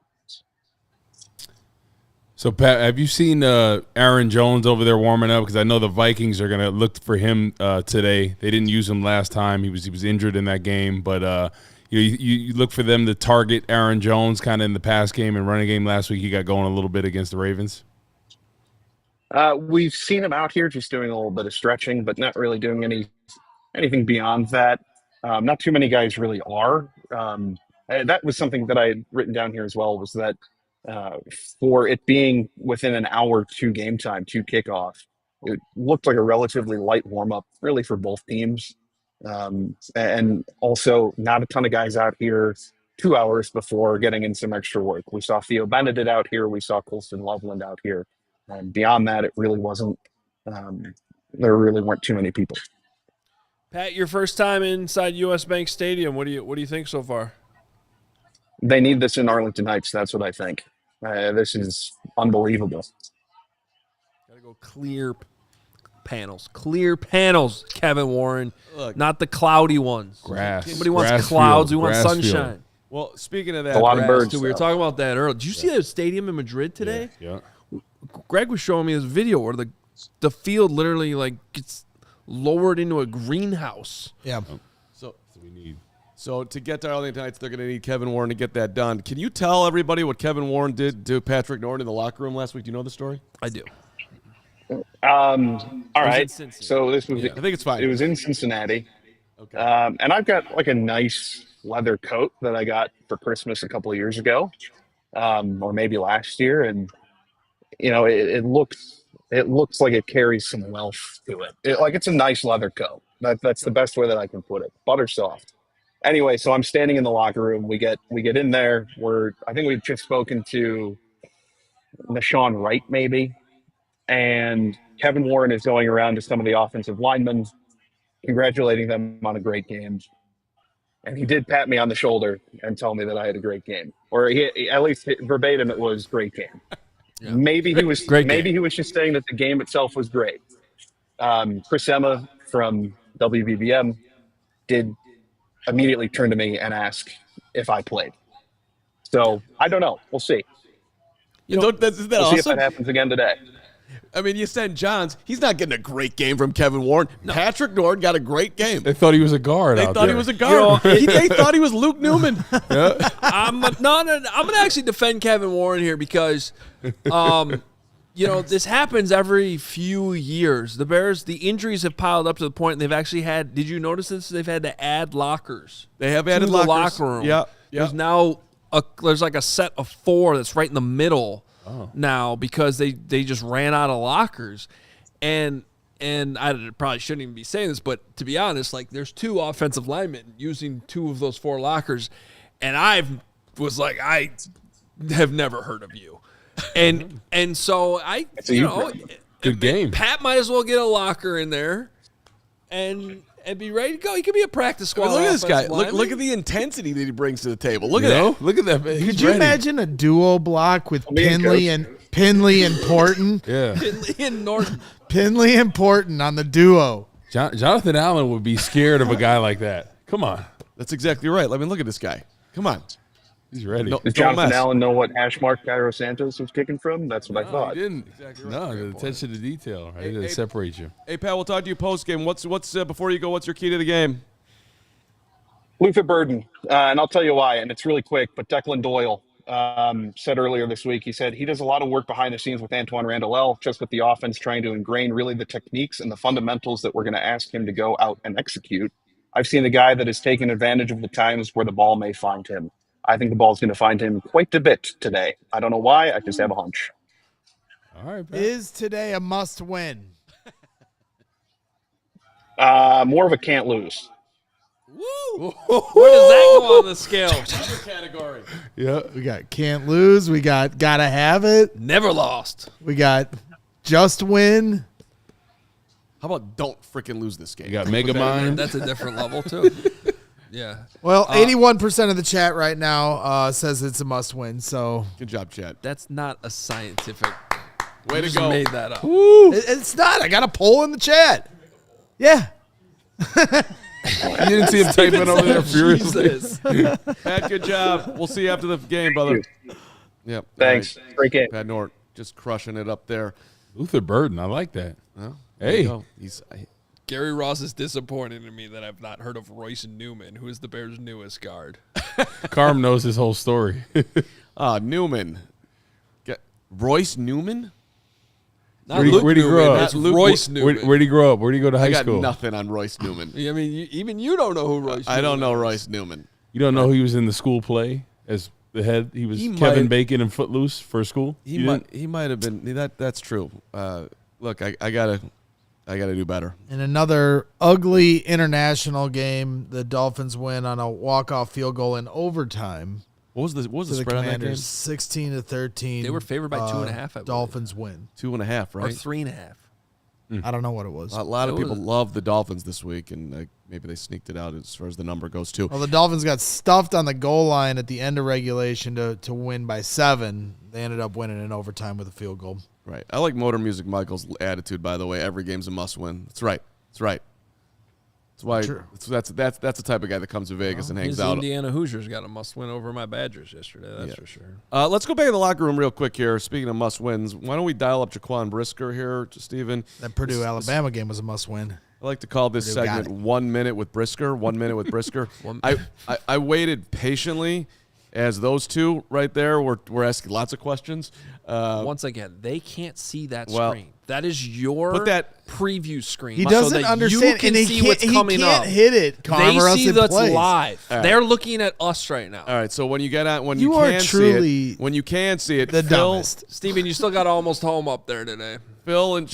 So, Pat, have you seen Aaron Jones over there warming up? Because I know the Vikings are going to look for him today. They didn't use him last time. He was injured in that game. But you look for them to target Aaron Jones kind of in the pass game and running game. Last week he got going a little bit against the Ravens. We've seen him out here just doing a little bit of stretching, but not really doing anything beyond that. Not too many guys really are. And that was something that I had written down here as well, was that for it being within an hour to game time, to kickoff, it looked like a relatively light warm-up, really, for both teams. And also not a ton of guys out here 2 hours before getting in some extra work. We saw Theo Benedict out here. We saw Colston Loveland out here. And beyond that, it really wasn't there really weren't too many people. Pat, your first time inside U.S. Bank Stadium. What do you think so far? They need this in Arlington Heights. That's what I think. This is unbelievable. Gotta go clear panels, Kevin Warren. Look, not the cloudy ones. Grass. Somebody wants Grass clouds. field, We want grass sunshine. field. Well, speaking of that, A lot of birds. Dude, we were talking about that earlier. Did you see the stadium in Madrid today? Yeah. Greg was showing me this video where the field literally like gets lowered into a greenhouse. Yeah. So to get to Arlington Heights, they're going to need Kevin Warren to get that done. Can you tell everybody what Kevin Warren did to Patrick Norton in the locker room last week? Do you know the story? I do. All right. Cincinnati. So this was. I think it's fine. It was in Cincinnati. Okay. And I've got like a nice leather coat that I got for Christmas a couple of years ago, or maybe last year, and it looks like it carries some wealth to it. Like it's a nice leather coat. That's the best way that I can put it. Butter soft. Anyway, so I'm standing in the locker room. We get in there. I think we've just spoken to Nashawn Wright maybe, and Kevin Warren is going around to some of the offensive linemen, congratulating them on a great game. And he did pat me on the shoulder and tell me that I had a great game, or at least verbatim, it was great game. Yeah. Maybe he was just saying that the game itself was great. Chris Emma from WBBM did immediately turn to me and ask if I played. So I don't know. We'll see. Isn't that we'll awesome? See if that happens again today. I mean, you said Johns. He's not getting a great game from Kevin Warren. No. Patrick Norton got a great game. They thought he was a guard. They thought he was a guard. They thought he was Luke Newman. Yeah. I'm going to actually defend Kevin Warren here because, this happens every few years. The Bears, the injuries have piled up to the point they've actually had. Did you notice this? They've had to add lockers. They have added lockers. The locker room. Yeah. There's now there's like a set of 4 that's right in the middle. Now because they just ran out of lockers, and I probably shouldn't even be saying this, but to be honest, like there's 2 offensive linemen using 2 of those 4 lockers, and I was like, I have never heard of you, and so good game. Pat might as well get a locker in there, and be ready to go. He could be a practice squad. Look at this guy. Look at the intensity that he brings to the table. Look at that. Look at that. Could you imagine a duo block with Pinley and Porton? Yeah. Pinley and Norton. Pinley and Porton on the duo. Jonathan Allen would be scared of a guy like that. Come on. That's exactly right. I mean, look at this guy. Come on. He's ready. Does Jonathan Allen know what hash mark Cairo Santos was kicking from? That's what I thought. He didn't. Exactly right. No, the attention to detail. Right? It separates you. Hey, Pat, we'll talk to you post game. What's before you go? What's your key to the game? Luther Burden, and I'll tell you why. And it's really quick. But Declan Doyle said earlier this week. He said he does a lot of work behind the scenes with Antoine Randall, just with the offense, trying to ingrain really the techniques and the fundamentals that we're going to ask him to go out and execute. I've seen a guy that has taken advantage of the times where the ball may find him. I think the ball's going to find him quite a bit today. I don't know why. I just have a hunch. All right, Pat. Is today a must-win? More of a can't lose. Woo! Where does that go on the scale? Category. Yeah. We got can't lose. We got gotta have it. Never lost. We got just win. How about don't freaking lose this game? You got Mega Mind. That's a different level, too. Yeah. Well, 81% of the chat right now says it's a must-win. So good job, chat. That's not a scientific. Way to go. Made that up. It's not. I got a poll in the chat. Yeah. You didn't see him typing over there furiously. Pat, good job. We'll see you after the game, brother. Yep. Thanks. Right. Great game. Pat Norton just crushing it up there. Luther Burden. I like that. Well, hey. Gary Ross is disappointed in me that I've not heard of Royce Newman, who is the Bears' newest guard. Carm knows his whole story. Newman. Royce Newman? Where'd he grow up? It's Royce Newman. Where'd he grow up? Where'd he go to high school? I got nothing on Royce Newman. I mean, even you don't know who Royce Newman is. I don't know Royce Newman. You don't know he was in the school play as the head? He was Kevin Bacon in Footloose for school? He might have been. That's true. Look, I gotta do better. In another ugly international game, the Dolphins win on a walk-off field goal in overtime. What was the spread on that game? 16-13. They were favored by 2.5. Dolphins win 2.5, right? Or 3.5. I don't know what it was. A lot of people love the Dolphins this week, and maybe they sneaked it out as far as the number goes too. Well, the Dolphins got stuffed on the goal line at the end of regulation to win by 7. They ended up winning in overtime with a field goal. Right. I like Motor Music Michael's attitude, by the way. Every game's a must-win. That's right. That's right. That's why. That's the type of guy that comes to Vegas and hangs out. Indiana Hoosiers got a must-win over my Badgers yesterday. That's for sure. Let's go back to the locker room real quick here. Speaking of must-wins, why don't we dial up Jaquan Brisker here, Stephen? That Purdue-Alabama game was a must-win. I like to call this segment 1 minute with Brisker. 1 minute with Brisker. I waited patiently as those two right there were asking lots of questions. Once again, they can't see that screen. That is your preview screen. He doesn't understand. You can see what's coming up. He can't hit it, Carman, They see that's live. Right. They're looking at us right now. All right, so when you get on, when you can see it, when you can see it, the dumbest. Steven, you still got almost home up there today. Phil and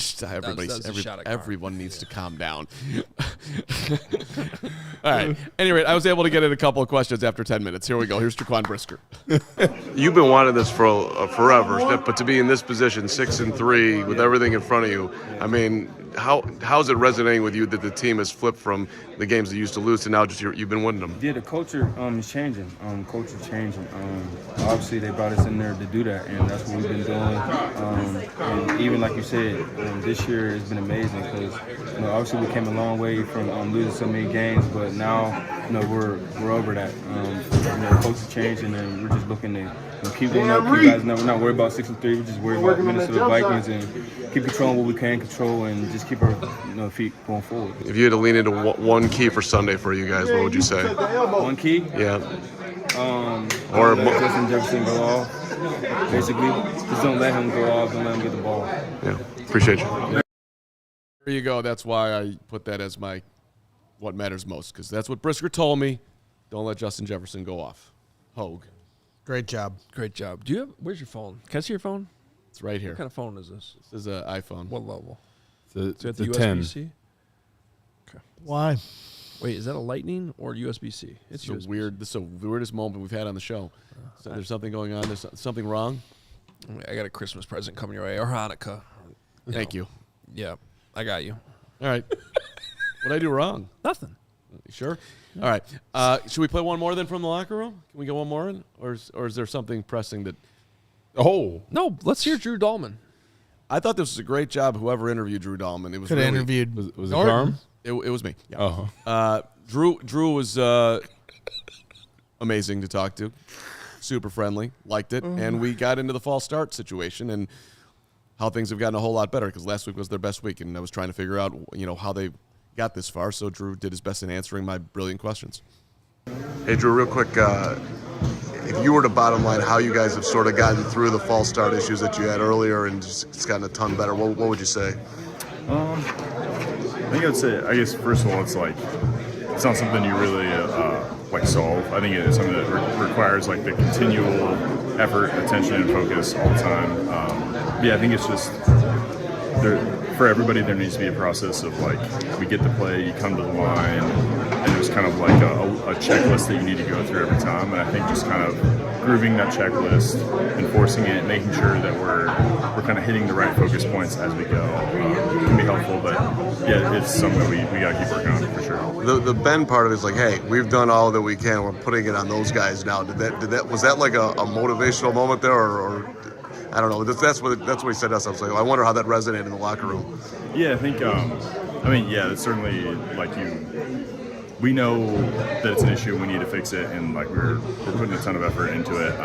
everyone needs to calm down. All right. Anyway, I was able to get in a couple of questions after 10 minutes. Here we go. Here's Jaquan Brisker. You've been wanting this for forever, but to be in this position, 6-3, with everything in front of you, I mean, how's it resonating with you that the team has flipped from the games they used to lose to now just you've been winning them? Yeah, the culture is changing. Culture changing. Obviously, they brought us in there to do that, and that's what we've been doing. And even like you said, this year has been amazing because obviously we came a long way from losing so many games, but now we're over that. The culture changing, and we're just looking to keep going up. Keep guys, we're not worried about 6-3. We're just worried about Minnesota Vikings and keep controlling what we can control and just keep our feet going forward. If you had to lean into one key for Sunday for you guys, what would you say? One key? Yeah. Or let Justin Jefferson go off. Basically, just don't let him go off. Don't let him get the ball. Yeah. Appreciate you. There you go. That's why I put that as my what matters most, because that's what Brisker told me. Don't let Justin Jefferson go off. Hoge. Great job. Great job. Do you have? Where's your phone? Can I see your phone? It's right here. What kind of phone is this? This is an iPhone. What level? It's Is the it 10. USB-C? Okay. Why? Wait, is that a Lightning or USB-C? It's USB-C. This is the weirdest moment we've had on the show. So there's something going on. There's something wrong. I got a Christmas present coming your way, or Hanukkah. Thank you. Yeah, I got you. All right. What'd I do wrong? Nothing. You sure? All right. Should we play one more then from the locker room? Can we get one more in? Or is there something pressing that... Oh. No, let's hear Drew Dolman. I thought this was a great job, whoever interviewed Drew Dolman. It was Could have really, interviewed Was it Norton. Carm? It was me. Yeah. Oh. Drew was amazing to talk to. Super friendly. Liked it. And we got into the false start situation and how things have gotten a whole lot better, because last week was their best week, and I was trying to figure out, how they got this far. So Drew did his best in answering my brilliant questions. Hey, Drew, real quick, if you were to bottom line how you guys have sort of gotten through the false start issues that you had earlier and just it's gotten a ton better, what would you say? I think I'd say, I guess, first of all, it's not something you really solve. I think it's something that requires the continual effort, attention, and focus all the time. I think it's just for everybody there needs to be a process of we get the play, you come to the line, and there's kind of a checklist that you need to go through every time. And I think just kind of grooving that checklist, enforcing it, making sure that we're kind of hitting the right focus points as we go can be helpful. But yeah, it's something that we got to keep working on for sure. The bend part of it is hey, we've done all that we can. We're putting it on those guys now. Was that a motivational moment there, or I don't know. That's what he said to us. I was I wonder how that resonated in the locker room. Yeah, I think. It's certainly we know that it's an issue. We need to fix it, and we're putting a ton of effort into it.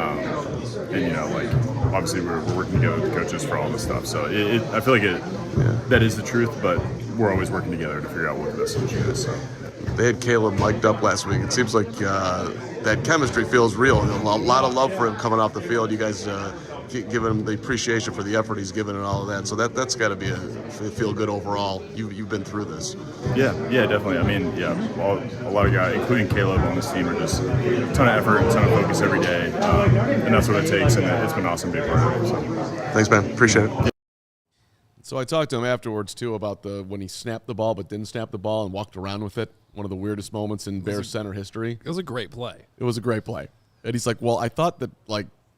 Obviously we're working together with the coaches for all this stuff. So I feel that is the truth, but we're always working together to figure out what the best solution is. So they had Caleb mic'd up last week. It seems like that chemistry feels real. A lot of love for him coming off the field. You guys giving him the appreciation for the effort he's given and all of that. So that's got to be feel good overall. You've been through this. Yeah, definitely. A lot of guys, including Caleb on this team, are just a ton of effort, a ton of focus every day, and that's what it takes. And it's been awesome to be a part of it. So. Thanks, man. Appreciate it. So I talked to him afterwards, too, about when he snapped the ball but didn't snap the ball and walked around with it. One of the weirdest moments in Bears center history. It was a great play. It was a great play. And he's well, I thought that,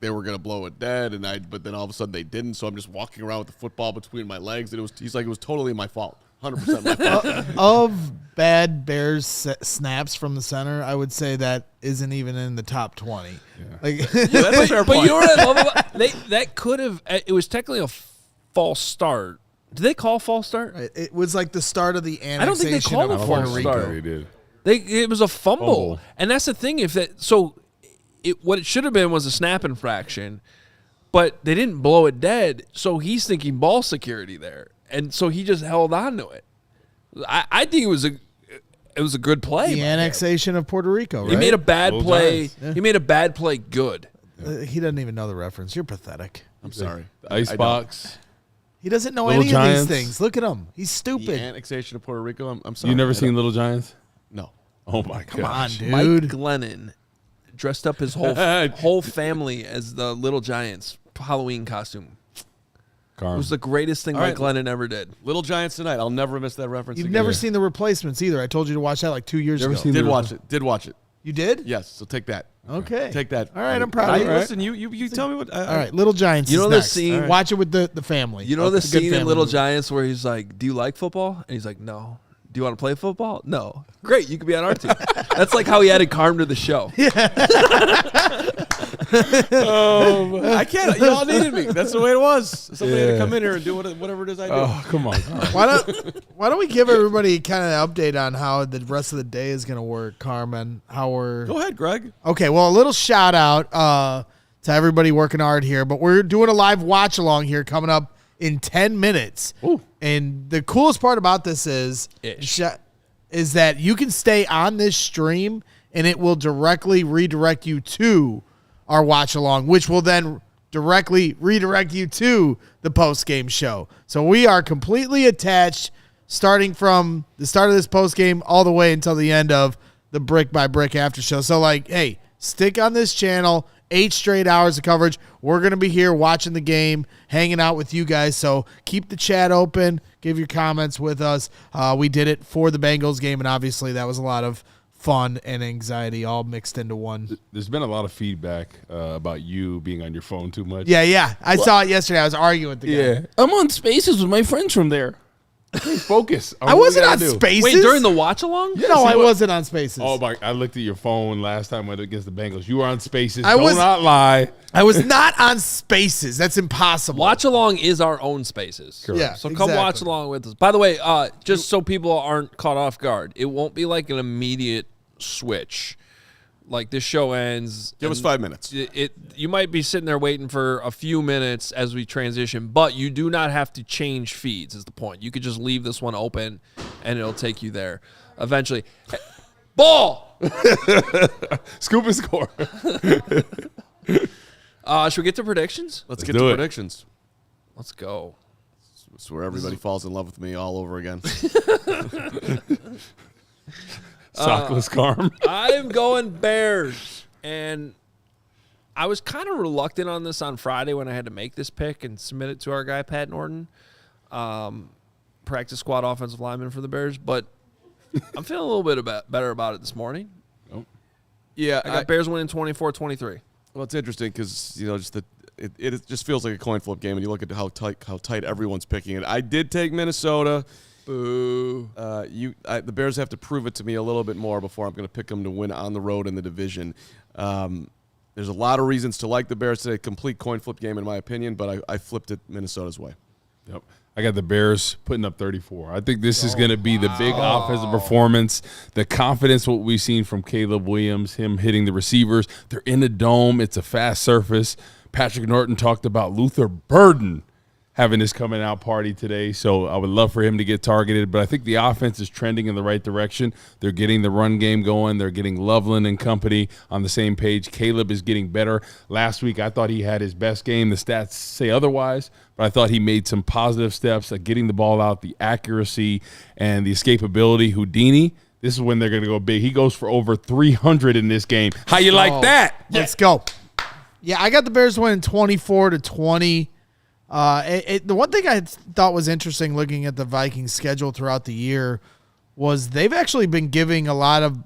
they were going to blow it dead, but then all of a sudden they didn't, so I'm just walking around with the football between my legs. And it was totally my fault. 100% my fault. Of bad Bears snaps from the center, I would say that isn't even in the top 20. Yeah. That's a fair point. But you know what I love about that could have – it was technically a false start. Did they call false start? It was the start of the annexation. I don't think they called of a Puerto false Rico. start. They did. It was a fumble. And that's the thing. What it should have been was a snap infraction, but they didn't blow it dead, so he's thinking ball security there. And so he just held on to it. I think it was a good play. The annexation of Puerto Rico, right? He made a bad Little play. Giants. Yeah. He made a bad play good. He doesn't even know the reference. You're pathetic. I'm sorry. The Icebox. He doesn't know Little any Giants. of these things. Look at him. He's The stupid. annexation of Puerto Rico. I'm sorry. You never seen Little Giants? No. Oh my god! Come on, dude. Mike Glennon dressed up his whole family as the Little Giants Halloween costume. It was the greatest thing Mike Glennon ever did. Little Giants tonight. I'll never miss that reference. You've again. never seen The Replacements either. I told you to watch that 2 years ago. Did watch it. You did? Yes. So take that. Okay. Take that. All right, I'm proud of you. Listen, you tell me what. All right, Little Giants. You know is the next. scene- All right. Watch it with the family. You know the It's a good scene in family Little movie. Giants where he's like, "Do you like football?" And he's like, "No." "Do you want to play football?" "No." "Great, you could be on our team." That's like how he added Carman to the show. I can't. Y'all needed me. That's the way it was. Somebody had to come in here and do whatever it is I do. Oh, come on. Why don't we give everybody kind of an update on how the rest of the day is going to work, Carmen? How we're Go ahead, Greg. Okay, well, a little shout out to everybody working hard here, but we're doing a live watch along here coming up in 10 minutes. Ooh. And the coolest part about this is that you can stay on this stream and it will directly redirect you to our watch along, which will then directly redirect you to the post game show. So we are completely attached starting from the start of this post game all the way until the end of the Brick by Brick after show. So like, hey, stick on this channel, 8 straight hours of coverage. We're going to be here watching the game, hanging out with you guys. So keep the chat open, give your comments with us. We did it for the Bengals game, and obviously that was a lot of fun and anxiety all mixed into one. There's been a lot of feedback about you being on your phone too much. Yeah. I saw it yesterday. I was arguing with the guy. Yeah. I'm on Spaces with my friends from there. Focus. I wasn't on Spaces. Wait, during the watch along? No, I wasn't on Spaces. Oh, my. I looked at your phone last time I went against the Bengals. You were on Spaces. I was not lie. I was not on Spaces. That's impossible. Watch along is our own Spaces. Correct. Yeah, So come watch along with us. By the way, just so people aren't caught off guard, it won't be like an immediate switch. Like this show ends. Give us 5 minutes. You might be sitting there waiting for a few minutes as we transition, but you do not have to change feeds is the point. You could just leave this one open and it'll take you there eventually. Ball! Scoop and score. Should we get to predictions? Let's get do to it. predictions. Let's go. It's where everybody falls in love with me all over again. Sockless Carm. I'm going Bears. And I was kind of reluctant on this on Friday when I had to make this pick and submit it to our guy, Pat Norton, practice squad offensive lineman for the Bears. But I'm feeling a little bit better about it this morning. Oh. Yeah, I got Bears winning 24-23. Well, it's interesting because just it just feels like a coin flip game, and you look at how tight everyone's picking it. I did take Minnesota. Boo. The Bears have to prove it to me a little bit more before I'm going to pick them to win on the road in the division. There's a lot of reasons to like the Bears today. Complete coin flip game, in my opinion, but I flipped it Minnesota's way. Yep. I got the Bears putting up 34. I think this is going to be the big offensive performance, the confidence, what we've seen from Caleb Williams, him hitting the receivers. They're in the dome. It's a fast surface. Patrick Norton talked about Luther Burden having his coming out party today, so I would love for him to get targeted. But I think the offense is trending in the right direction. They're getting the run game going. They're getting Loveland and company on the same page. Caleb is getting better. Last week, I thought he had his best game. The stats say otherwise, but I thought he made some positive steps at getting the ball out, the accuracy, and the escapability. Houdini, this is when they're going to go big. He goes for over 300 in this game. How you like that? Let's go. Yeah, I got the Bears winning 24-20. The one thing I thought was interesting looking at the Vikings schedule throughout the year was they've actually been giving a lot of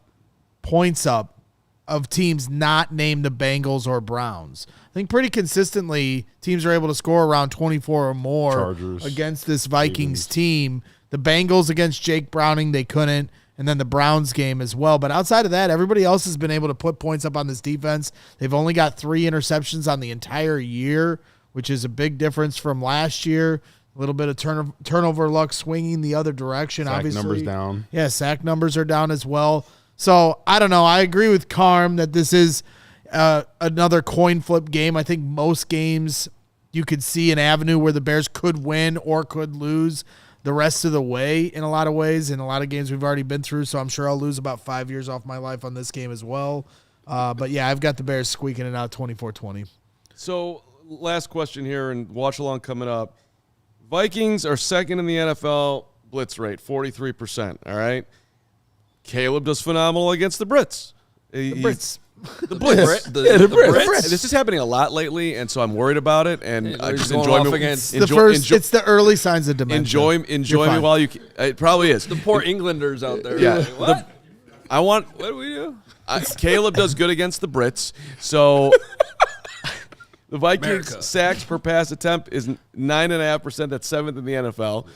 points up of teams not named the Bengals or Browns. I think pretty consistently teams are able to score around 24 or more Chargers, against this Vikings team. The Bengals against Jake Browning, they couldn't, and then the Browns game as well. But outside of that, everybody else has been able to put points up on this defense. They've only got 3 interceptions on the entire year, which is a big difference from last year. A little bit of turnover luck swinging the other direction. Sack obviously, numbers down. Yeah, sack numbers are down as well. So I don't know. I agree with Carm that this is another coin flip game. I think most games you could see an avenue where the Bears could win or could lose the rest of the way in a lot of ways. In a lot of games we've already been through, so I'm sure I'll lose about 5 years off my life on this game as well. But yeah, I've got the Bears squeaking it out 24-20. So last question here, and watch along coming up. Vikings are second in the NFL blitz rate, 43%. All right. Caleb does phenomenal against the Brits. The Brits. The Blitz. The Brits. This is happening a lot lately, and so I'm worried about it. And I just going enjoy off me. against It's the early signs of dementia. Enjoy me while you can. It probably is. The poor Englanders out there. Yeah. Like, what? What do we do? Caleb does good against the Brits, so the Vikings sacks per pass attempt is 9.5%. That's 7th in the NFL.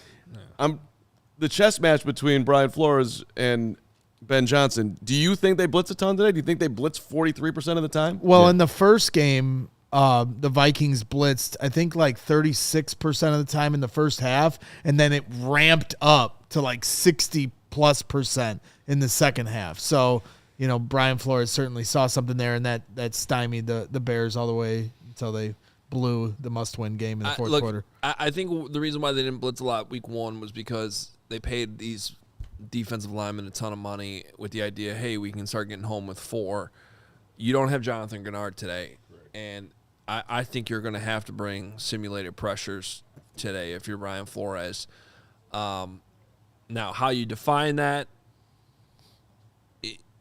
The chess match between Brian Flores and Ben Johnson. Do you think they blitz a ton today? Do you think they blitz 43% of the time? Well, in the first game, the Vikings blitzed, I think, like 36% of the time in the first half, and then it ramped up to like 60+% in the second half. So, Brian Flores certainly saw something there, and that stymied the Bears all the way until they blew the must-win game in the fourth quarter. I think the reason why they didn't blitz a lot week one was because they paid these defensive linemen a ton of money with the idea, hey, we can start getting home with 4. You don't have Jonathan Gennard today, and I think you're going to have to bring simulated pressures today if you're Brian Flores. Now, how you define that,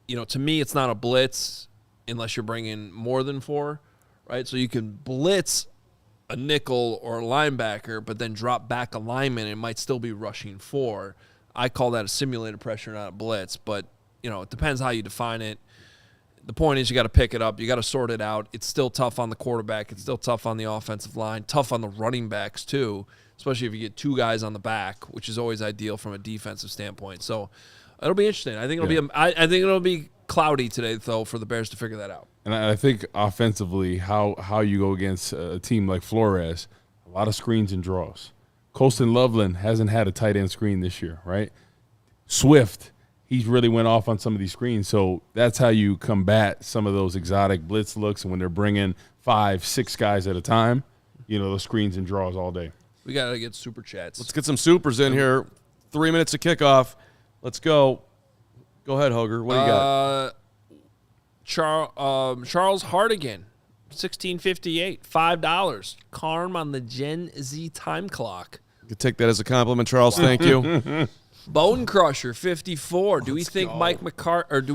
to me, it's not a blitz unless you're bringing more than 4, right? So you can blitz a nickel or a linebacker, but then drop back a lineman, and it might still be rushing 4. I call that a simulated pressure, not a blitz. But, it depends how you define it. The point is you got to pick it up. You got to sort it out. It's still tough on the quarterback. It's still tough on the offensive line, tough on the running backs too, especially if you get 2 guys on the back, which is always ideal from a defensive standpoint. So it'll be interesting. I think it'll be cloudy today, though, for the Bears to figure that out. And I think offensively, how you go against a team like Flores, a lot of screens and draws. Colston Loveland hasn't had a tight end screen this year, right? Swift, he's really went off on some of these screens. So that's how you combat some of those exotic blitz looks. And when they're bringing 5, 6 guys at a time, those screens and draws all day. We got to get super chats. Let's get some supers in here. 3 minutes of kickoff. Let's go. Go ahead, Hoger. What do you got? Charles Hardigan, 1658, $5. Carm on the Gen Z time clock. You can take that as a compliment, Charles. Thank you. Bone Crusher, 54. Do we think Mike McCarthy? Do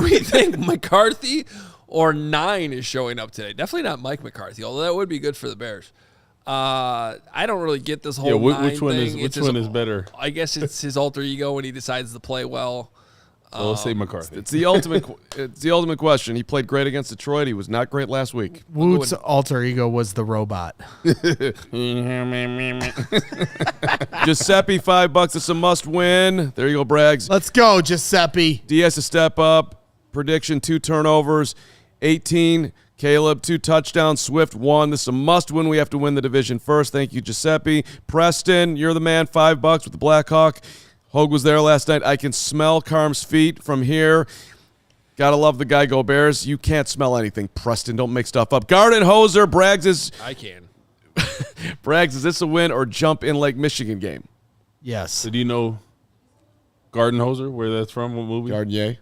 we think McCarthy or 9 is showing up today? Definitely not Mike McCarthy, although that would be good for the Bears. I don't really get this whole 9 which one thing. Which one is better? I guess it's his alter ego when he decides to play well. Well, let's say McCarthy. It's the ultimate. It's the ultimate question. He played great against Detroit. He was not great last week. Woot's alter ego was the robot. Giuseppe, $5. It's a must win. There you go, Braggs. Let's go, Giuseppe. D has to step up. Prediction: 2 turnovers. 18. Caleb, 2 touchdowns. Swift, 1. This is a must win. We have to win the division first. Thank you, Giuseppe. Preston, you're the man. $5 with the Blackhawk. Hogue was there last night. I can smell Carm's feet from here. Gotta love the guy. Go Bears. You can't smell anything, Preston. Don't make stuff up. Garden Hoser. Braggs is. I can. Braggs, is this a win or jump in Lake Michigan game? Yes. So do you know Garden Hoser, where that's from? What movie? Gardenier.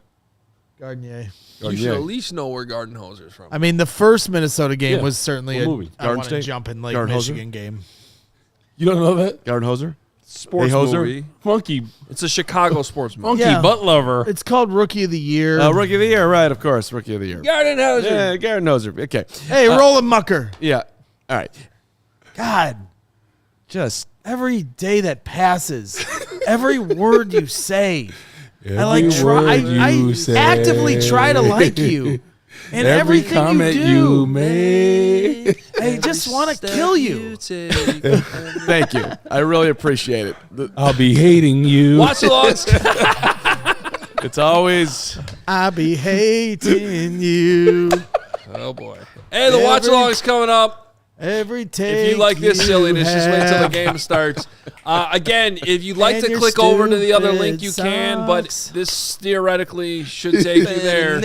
You should at least know where Garden Hoser is from. I mean, the first Minnesota game was certainly What movie? I want to State? jump in Lake Garden Hoser? Michigan game. You don't know that? Garden Hoser. Sports Hey, Hoser? movie. Funky It's a Chicago sports movie. Yeah. butt lover. It's called Rookie of the Year. Rookie of the Year, right? Of course, Rookie of the Year. Garden Hoser. Yeah, Garden Hoser. Okay. Hey, Roland Mucker. Yeah. All right. God, Just every day that passes, every word you say, I say. actively try to like you. And Every everything comment you do, you make. I just want to kill you. thank you. I really appreciate it. I'll be hating you. Watch alongs. It's always I be hating you. Oh boy. Hey, the watch along's coming up. Every take. If you like this silliness, just wait till the have. game starts. Again, if you'd like And to your click over to the other stupid link, you can, but socks. this theoretically should take you there.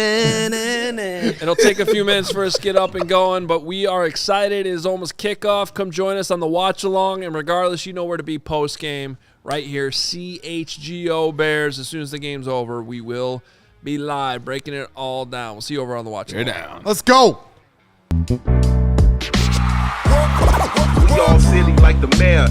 It'll take a few minutes for us to get up and going, but we are excited. It is almost kickoff. Come join us on the watch along, and regardless, you know where to be post game. Right here, CHGO Bears. As soon as the game's over, we will be live, breaking it all down. We'll see you over on the watch along. down. Let's go. We all silly like the mayor.